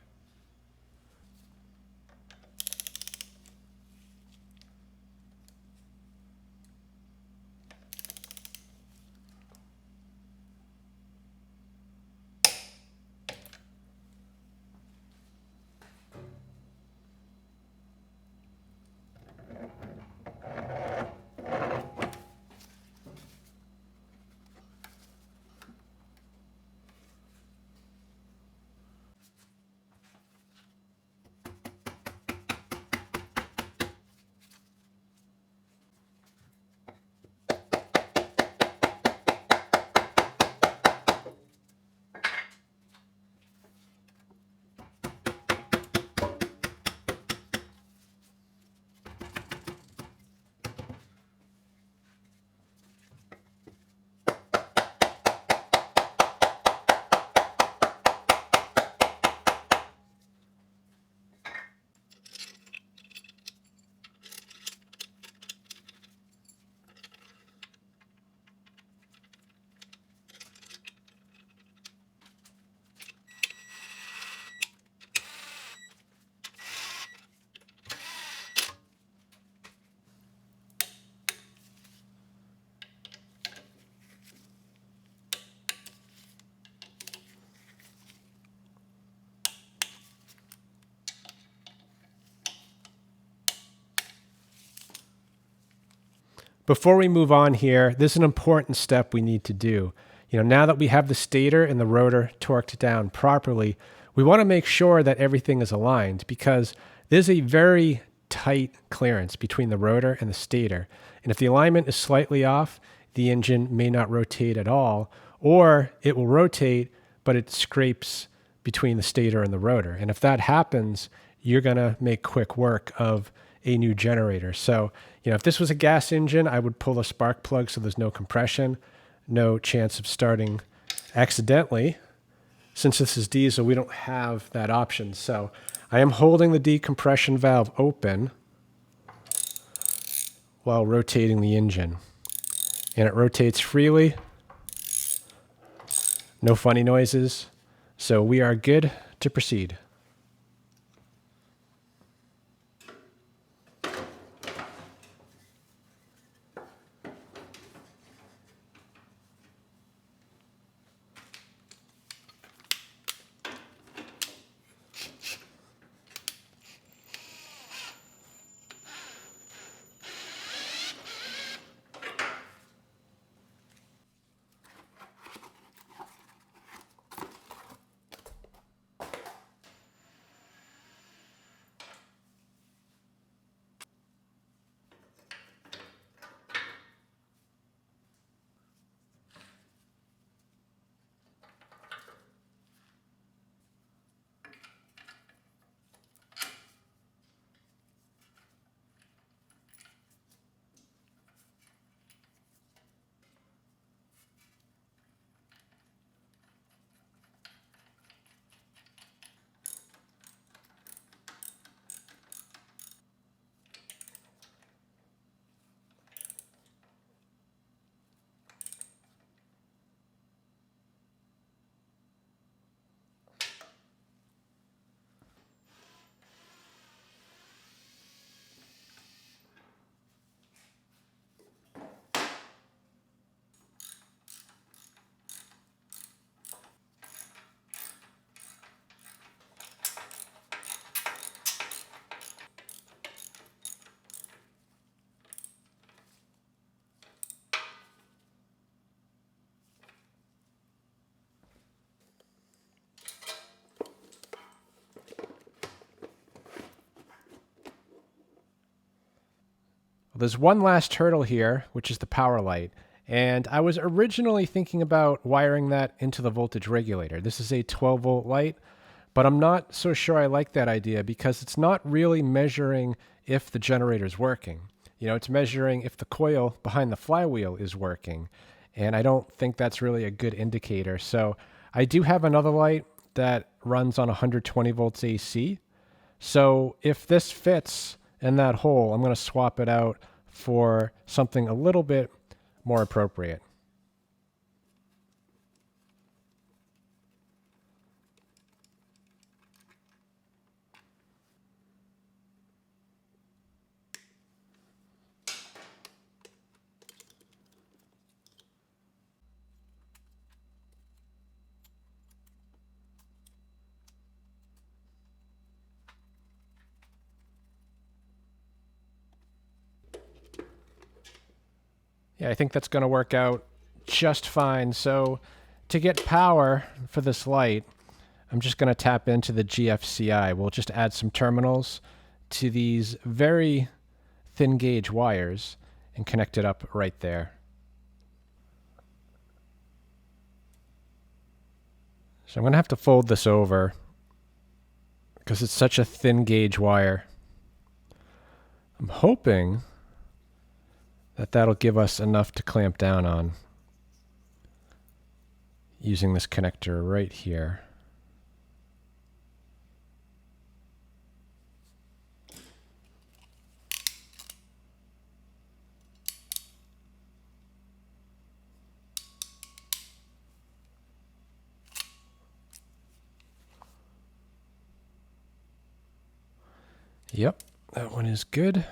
Before we move on here, this is an important step we need to do. Now that we have the stator and the rotor torqued down properly, we want to make sure that everything is aligned, because there's a very tight clearance between the rotor and the stator. And if the alignment is slightly off, the engine may not rotate at all, or it will rotate, but it scrapes between the stator and the rotor. And if that happens, you're going to make quick work of a new generator. So, if this was a gas engine, I would pull a spark plug so there's no compression, no chance of starting accidentally. Since this is diesel, we don't have that option. So I am holding the decompression valve open while rotating the engine. And it rotates freely. No funny noises. So we are good to proceed. There's one last hurdle here, which is the power light. And I was originally thinking about wiring that into the voltage regulator. This is a 12-volt light, but I'm not so sure I like that idea because it's not really measuring if the generator's working. It's measuring if the coil behind the flywheel is working. And I don't think that's really a good indicator. So I do have another light that runs on 120 volts AC. So if this fits in that hole, I'm going to swap it out for something a little bit more appropriate. Yeah, I think that's going to work out just fine. So to get power for this light, I'm just going to tap into the GFCI. We'll just add some terminals to these very thin gauge wires and connect it up right there. So I'm going to have to fold this over because it's such a thin gauge wire. I'm hoping that that'll give us enough to clamp down on using this connector right here. Yep, that one is good.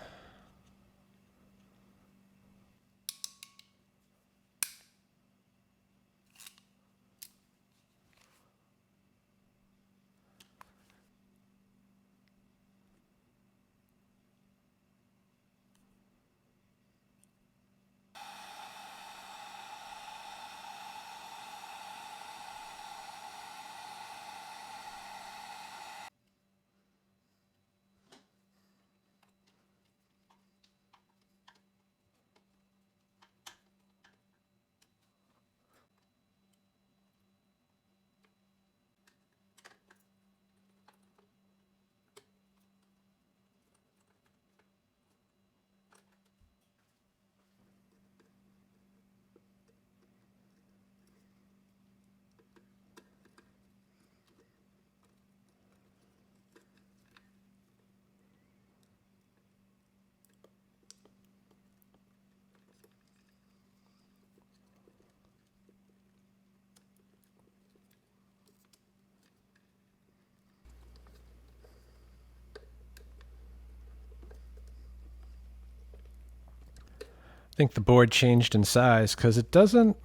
I think the board changed in size because it doesn't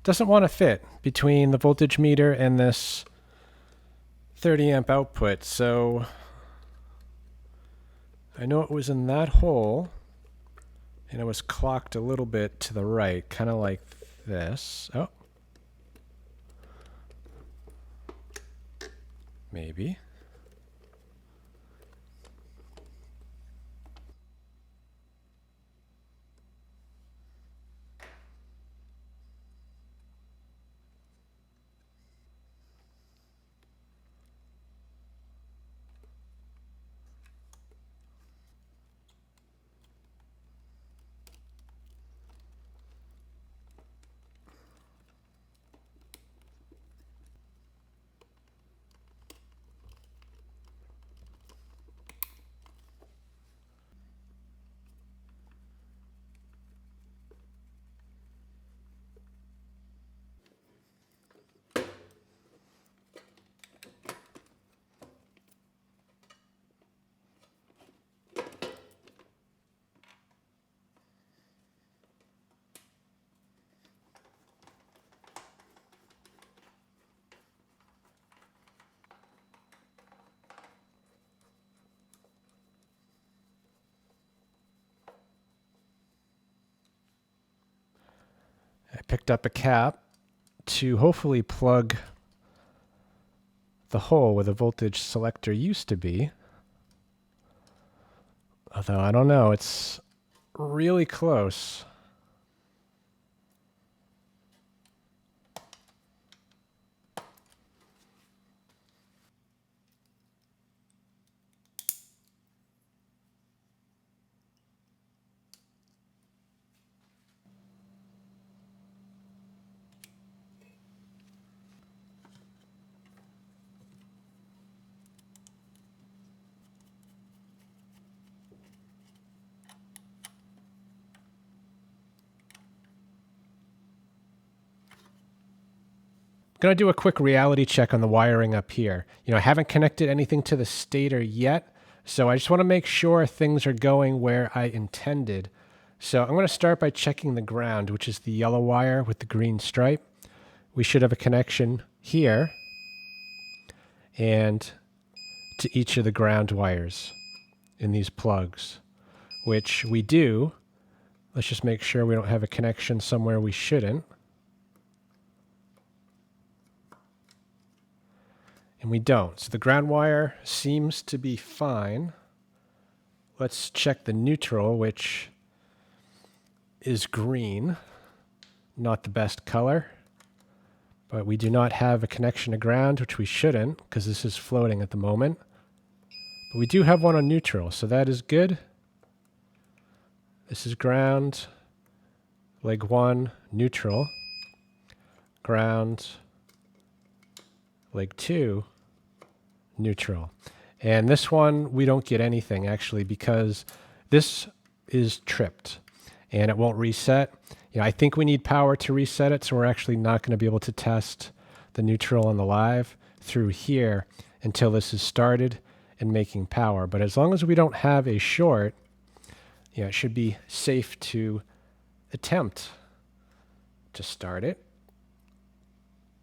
want to fit between the voltage meter and this 30 amp output. So I know it was in that hole and it was clocked a little bit to the right, kind of like this. Oh, maybe. I picked up a cap to hopefully plug the hole where the voltage selector used to be. Although I don't know, it's really close. Going to do a quick reality check on the wiring up here. I haven't connected anything to the stator yet, so I just want to make sure things are going where I intended. So I'm going to start by checking the ground, which is the yellow wire with the green stripe. We should have a connection here and to each of the ground wires in these plugs, which we do. Let's just make sure we don't have a connection somewhere we shouldn't. And we don't. So the ground wire seems to be fine. Let's check the neutral, which is green. Not the best color. But we do not have a connection to ground, which we shouldn't, because this is floating at the moment. But we do have one on neutral, so that is good. This is ground. Leg 1, neutral. Ground. Leg 2, neutral. And this one, we don't get anything, actually, because this is tripped, and it won't reset. I think we need power to reset it, so we're actually not going to be able to test the neutral on the live through here until this is started and making power. But as long as we don't have a short, it should be safe to attempt to start it.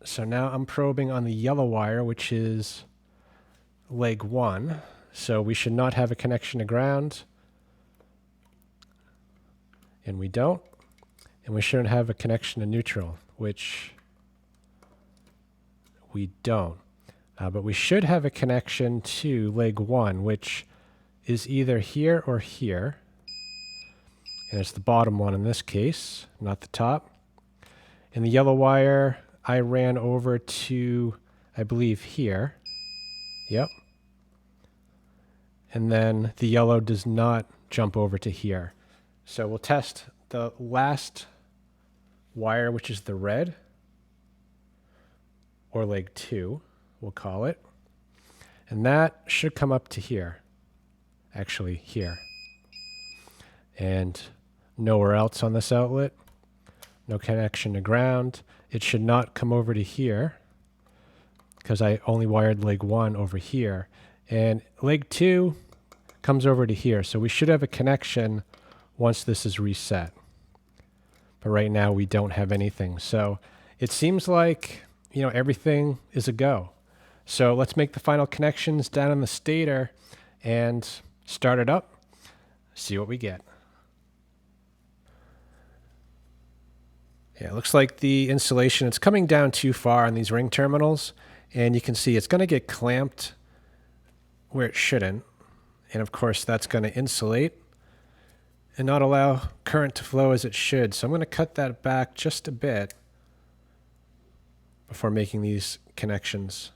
So now I'm probing on the yellow wire, which is leg 1. So we should not have a connection to ground. And we don't. And we shouldn't have a connection to neutral, which we don't. But we should have a connection to leg 1, which is either here or here. And it's the bottom one in this case, not the top. And the yellow wire, I ran over to, I believe, here. Yep. And then the yellow does not jump over to here. So we'll test the last wire, which is the red, or leg 2, we'll call it. And that should come up to here. Actually, here. And nowhere else on this outlet. No connection to ground. It should not come over to here because I only wired leg 1 over here. And leg 2 comes over to here. So we should have a connection once this is reset. But right now we don't have anything. So it seems like, everything is a go. So let's make the final connections down in the stator and start it up. See what we get. Yeah, it looks like the insulation, it's coming down too far on these ring terminals, and you can see it's going to get clamped where it shouldn't. And of course, that's going to insulate and not allow current to flow as it should. So I'm going to cut that back just a bit before making these connections.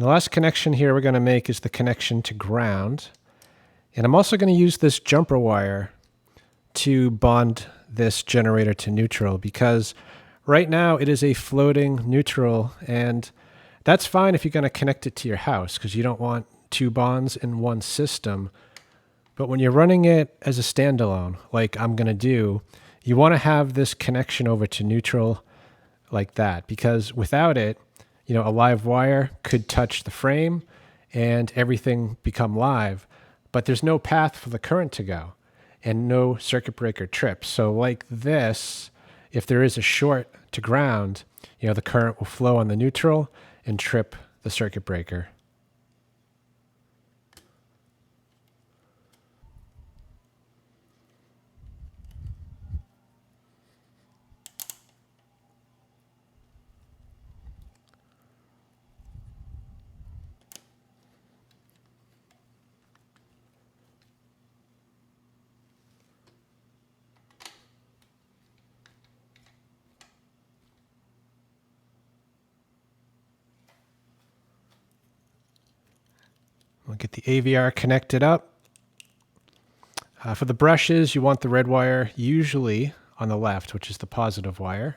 And the last connection here we're going to make is the connection to ground. And I'm also going to use this jumper wire to bond this generator to neutral, because right now it is a floating neutral, and that's fine if you're going to connect it to your house because you don't want two bonds in one system. But when you're running it as a standalone, like I'm going to do, you want to have this connection over to neutral like that, because without it, you know, a live wire could touch the frame and everything become live, but there's no path for the current to go and no circuit breaker trips. So like this, if there is a short to ground, you know, the current will flow on the neutral and trip the circuit breaker. We'll get the AVR connected up. For the brushes, you want the red wire usually on the left, which is the positive wire.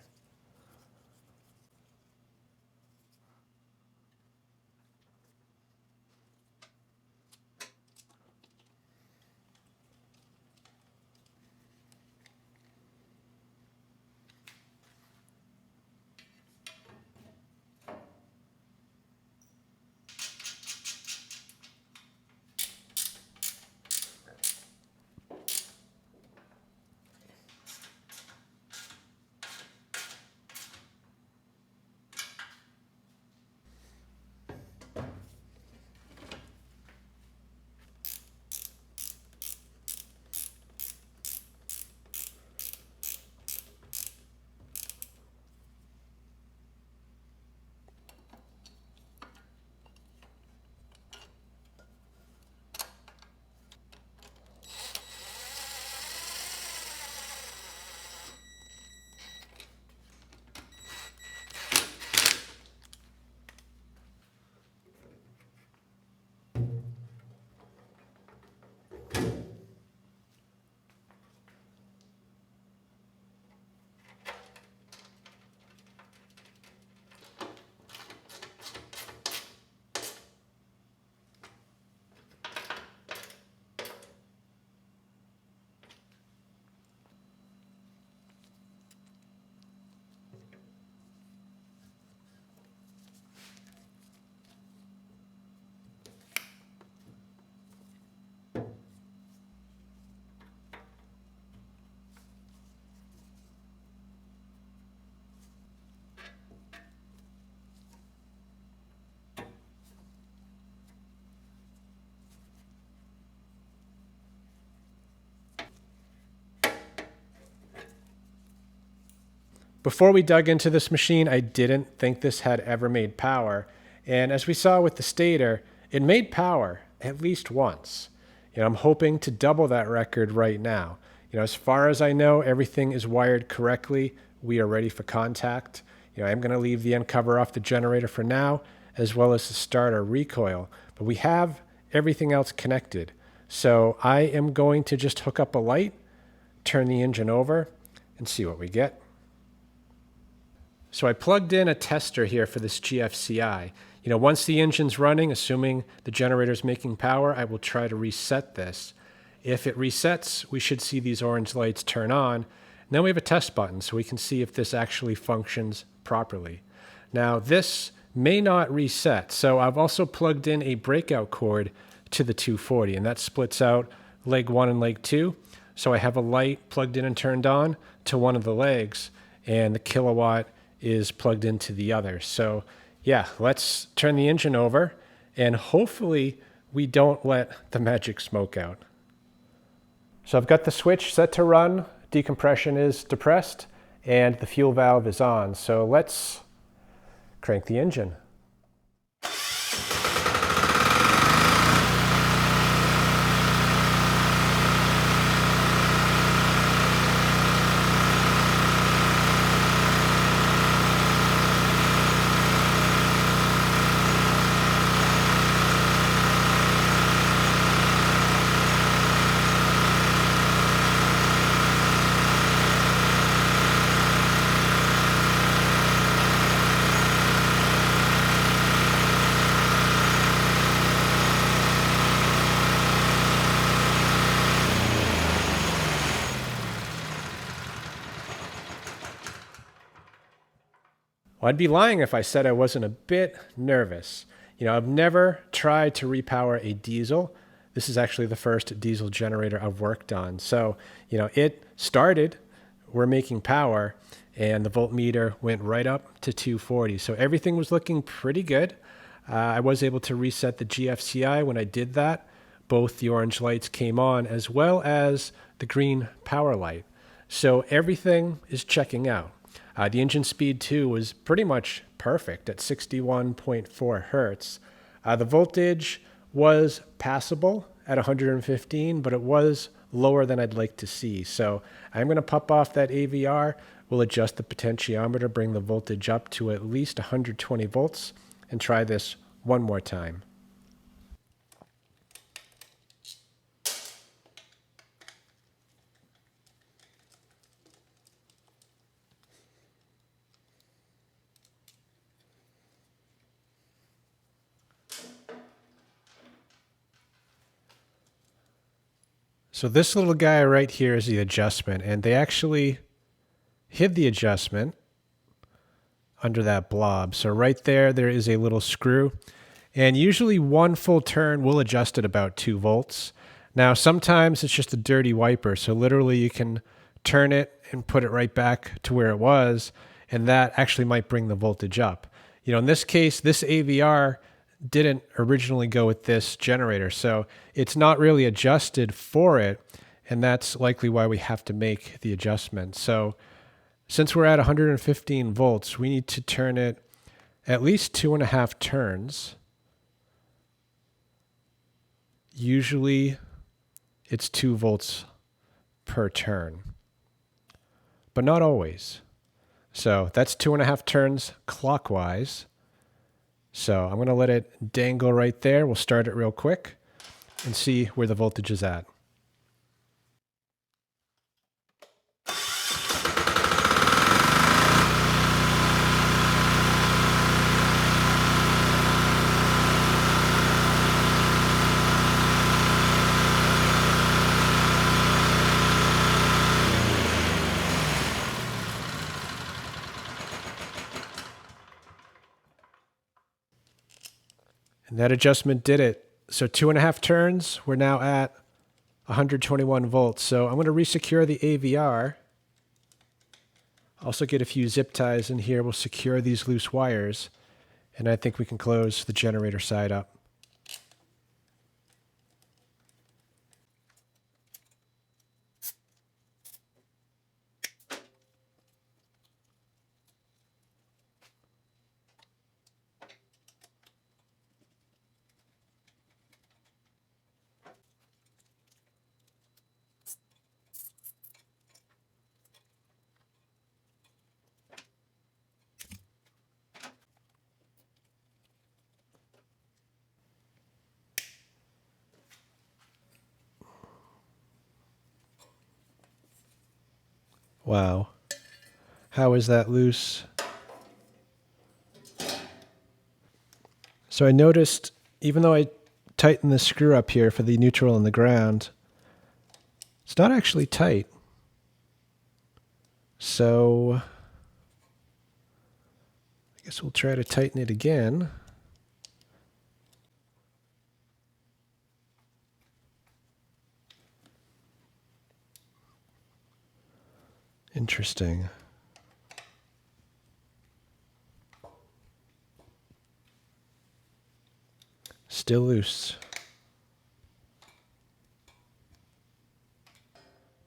Before we dug into this machine, I didn't think this had ever made power. And as we saw with the Stator, it made power at least once. You know, I'm hoping to double that record right now. You know, as far as I know, everything is wired correctly. We are ready for contact. You know, I'm going to leave the end cover off the generator for now, as well as the starter recoil. But we have everything else connected. So I am going to just hook up a light, turn the engine over, and see what we get. So I plugged in a tester here for this GFCI. You know, once the engine's running, assuming the generator's making power, I will try to reset this. If it resets, we should see these orange lights turn on. And then we have a test button so we can see if this actually functions properly. Now this may not reset, so I've also plugged in a breakout cord to the 240, and that splits out leg 1 and leg 2. So I have a light plugged in and turned on to one of the legs, and the kilowatt is plugged into the other. So yeah, let's turn the engine over and hopefully we don't let the magic smoke out. So I've got the switch set to run, decompression is depressed, and the fuel valve is on. So let's crank the engine. Well, I'd be lying if I said I wasn't a bit nervous. I've never tried to repower a diesel. This is actually the first diesel generator I've worked on. So, it started, we're making power, and the voltmeter went right up to 240. So everything was looking pretty good. I was able to reset the GFCI when I did that. Both the orange lights came on as well as the green power light. So everything is checking out. The engine speed too was pretty much perfect at 61.4 Hertz. The voltage was passable at 115, but it was lower than I'd like to see. So I'm going to pop off that AVR. We'll adjust the potentiometer, bring the voltage up to at least 120 volts, and try this one more time. So this little guy right here is the adjustment, and they actually hid the adjustment under that blob. So right there, there is a little screw, and usually one full turn will adjust at about 2 volts. Now, sometimes it's just a dirty wiper, so literally you can turn it and put it right back to where it was, and that actually might bring the voltage up. In this case, this AVR didn't originally go with this generator, so it's not really adjusted for it, and that's likely why we have to make the adjustment. So since we're at 115 volts, we need to turn it at least 2.5 turns. Usually it's 2 volts per turn, but not always. So that's 2.5 turns clockwise. So I'm going to let it dangle right there. We'll start it real quick and see where the voltage is at. And that adjustment did it. So 2.5 turns, we're now at 121 volts. So I'm going to resecure the AVR. Also get a few zip ties in here. We'll secure these loose wires. And I think we can close the generator side up. Wow. How is that loose? So I noticed, even though I tightened the screw up here for the neutral and the ground, it's not actually tight. So I guess we'll try to tighten it again. Interesting. Still loose.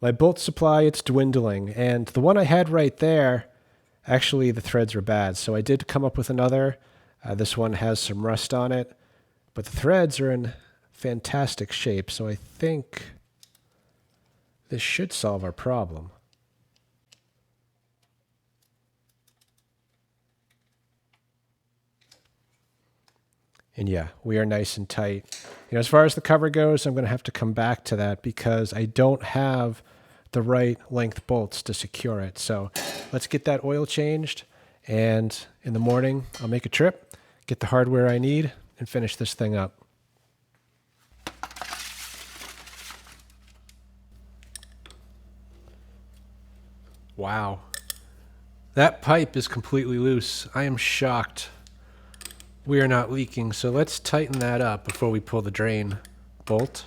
My bolt supply, it's dwindling, and the one I had right there, actually the threads were bad, so I did come up with another. This one has some rust on it, but the threads are in fantastic shape, so I think this should solve our problem. And yeah, we are nice and tight. As far as the cover goes, I'm going to have to come back to that because I don't have the right length bolts to secure it. So let's get that oil changed, and in the morning I'll make a trip, get the hardware I need, and finish this thing up. Wow. That pipe is completely loose. I am shocked we are not leaking, so let's tighten that up before we pull the drain bolt.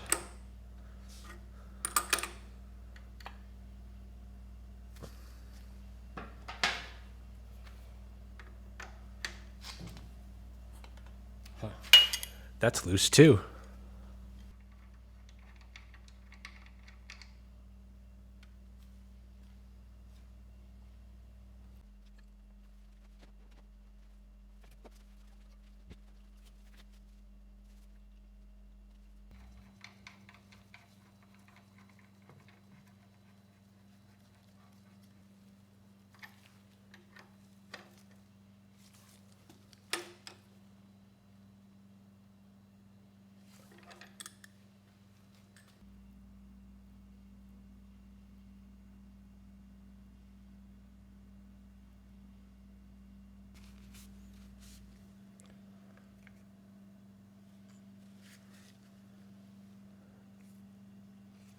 That's loose too.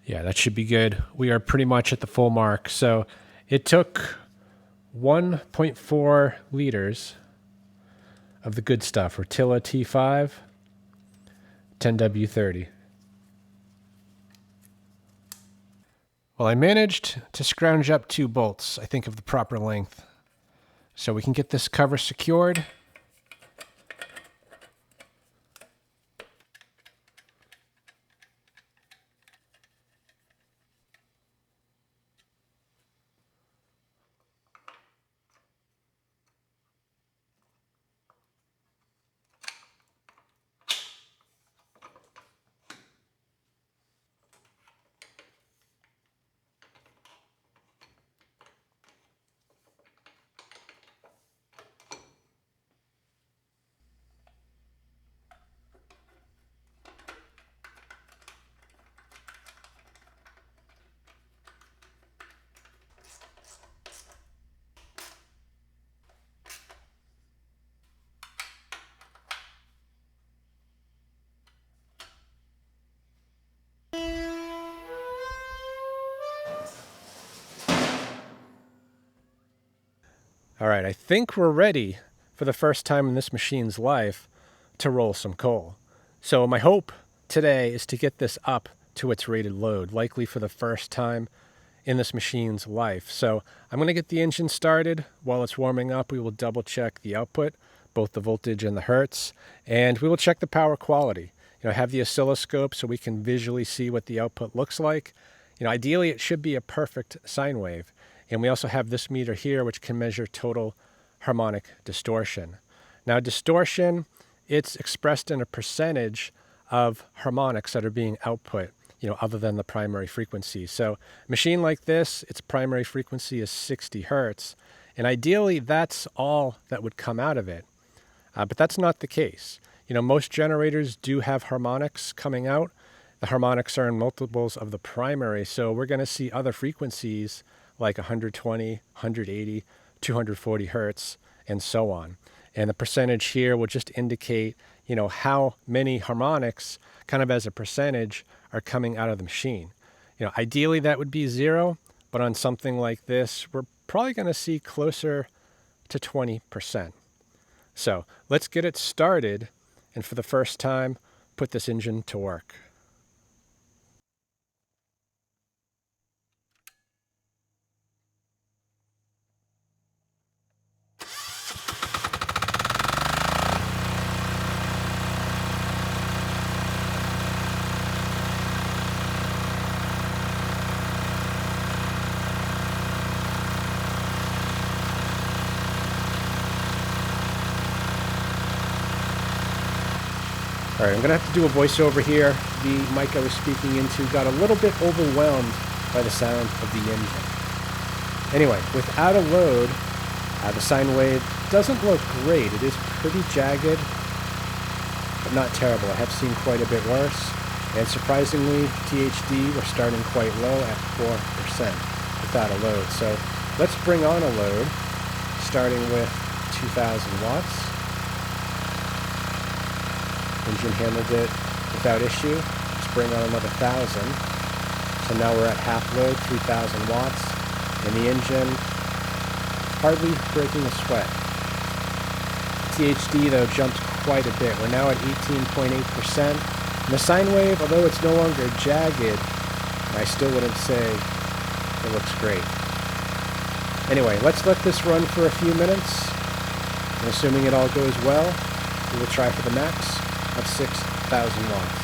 Yeah, that should be good. We are pretty much at the full mark. So it took 1.4 liters of the good stuff, Rotilla T5, 10W30. Well, I managed to scrounge up 2 bolts, I think of the proper length. So we can get this cover secured. All right, I think we're ready for the first time in this machine's life to roll some coal. So my hope today is to get this up to its rated load, likely for the first time in this machine's life. So I'm going to get the engine started. While it's warming up, we will double check the output, both the voltage and the hertz, and we will check the power quality. Have the oscilloscope so we can visually see what the output looks like. Ideally it should be a perfect sine wave. And we also have this meter here, which can measure total harmonic distortion. Now, distortion, it's expressed in a percentage of harmonics that are being output, other than the primary frequency. So a machine like this, its primary frequency is 60 hertz. And ideally, that's all that would come out of it. But that's not the case. Most generators do have harmonics coming out. The harmonics are in multiples of the primary. So we're going to see other frequencies like 120, 180, 240 hertz, and so on. And the percentage here will just indicate, how many harmonics, kind of as a percentage, are coming out of the machine. Ideally that would be 0, but on something like this, we're probably going to see closer to 20%. So let's get it started, and for the first time, put this engine to work. All right, I'm going to have to do a voiceover here. The mic I was speaking into got a little bit overwhelmed by the sound of the engine. Anyway, without a load, the sine wave doesn't look great. It is pretty jagged, but not terrible. I have seen quite a bit worse. And surprisingly, THD, we're starting quite low at 4% without a load. So let's bring on a load, starting with 2,000 watts. Engine handled it without issue. Let's bring on another 1,000. So now we're at half load, 3,000 watts. And the engine hardly breaking a sweat. THD though jumped quite a bit. We're now at 18.8%. And the sine wave, although it's no longer jagged, I still wouldn't say it looks great. Anyway, let's let this run for a few minutes. And assuming it all goes well, we will try for the max of 6,000 watts.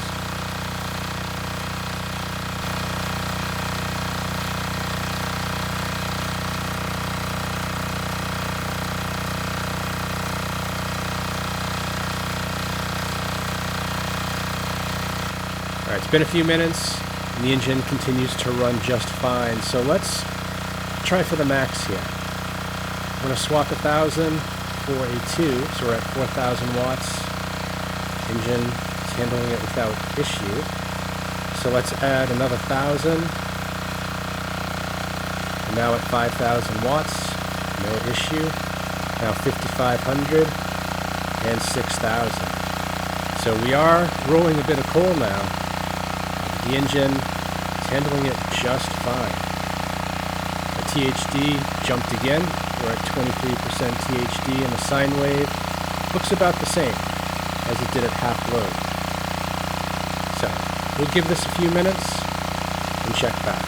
Alright, it's been a few minutes, and the engine continues to run just fine, so let's try for the max here. I'm going to swap 1,000 for a 2, so we're at 4,000 watts. Engine is handling it without issue. So let's add another 1,000. And now at 5,000 watts, no issue. Now 5,500 and 6,000. So we are rolling a bit of coal now. The engine is handling it just fine. The THD jumped again. We're at 23% THD, and the sine wave looks about the same as it did at half load. So we'll give this a few minutes and check back.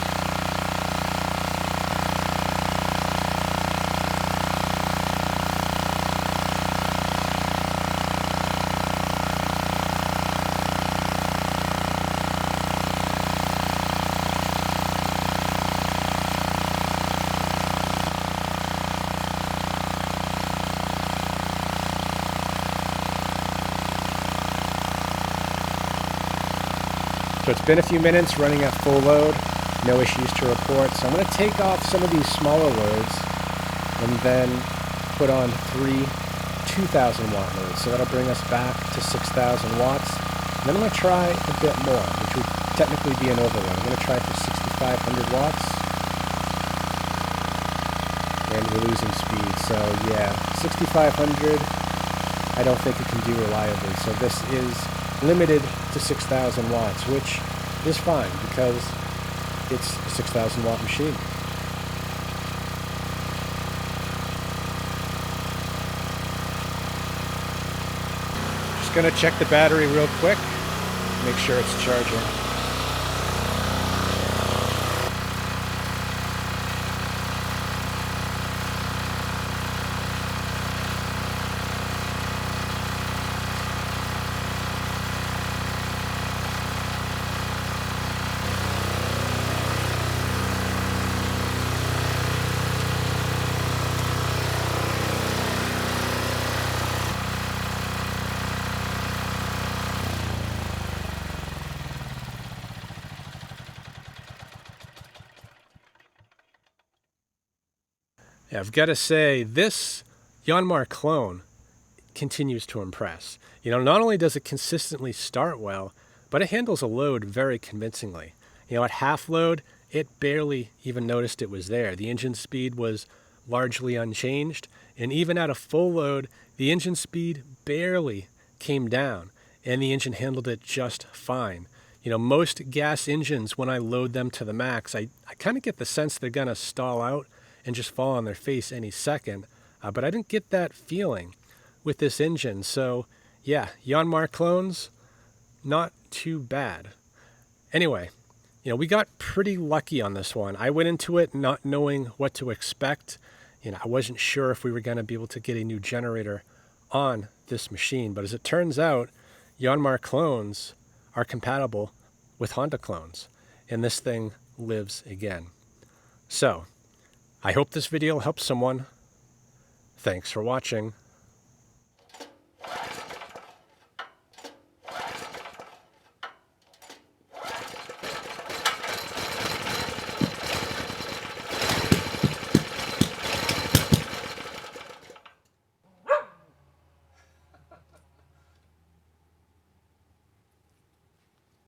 So it's been a few minutes running at full load, no issues to report. So I'm going to take off some of these smaller loads and then put on 3 2,000 watt loads. So that'll bring us back to 6,000 watts. And then I'm going to try a bit more, which would technically be an overload. I'm going to try for 6,500 watts. And we're losing speed. So yeah, 6,500, I don't think it can do reliably. So this is limited to 6,000 watts, which is fine because it's a 6,000 watt machine. Just gonna check the battery real quick, make sure it's charging. Yeah, I've got to say, this Yanmar clone continues to impress. You know, not only does it consistently start well, but it handles a load very convincingly. You know, at half load, it barely even noticed it was there. The engine speed was largely unchanged, and even at a full load, the engine speed barely came down, and the engine handled it just fine. You know, most gas engines, when I load them to the max, I kind of get the sense they're going to stall out and just fall on their face any second. But I didn't get that feeling with this engine. So yeah, Yanmar clones, not too bad. Anyway, you know, we got pretty lucky on this one. I went into it not knowing what to expect. You know, I wasn't sure if we were going to be able to get a new generator on this machine. But as it turns out, Yanmar clones are compatible with Honda clones. And this thing lives again. So I hope this video helps someone. Thanks for watching.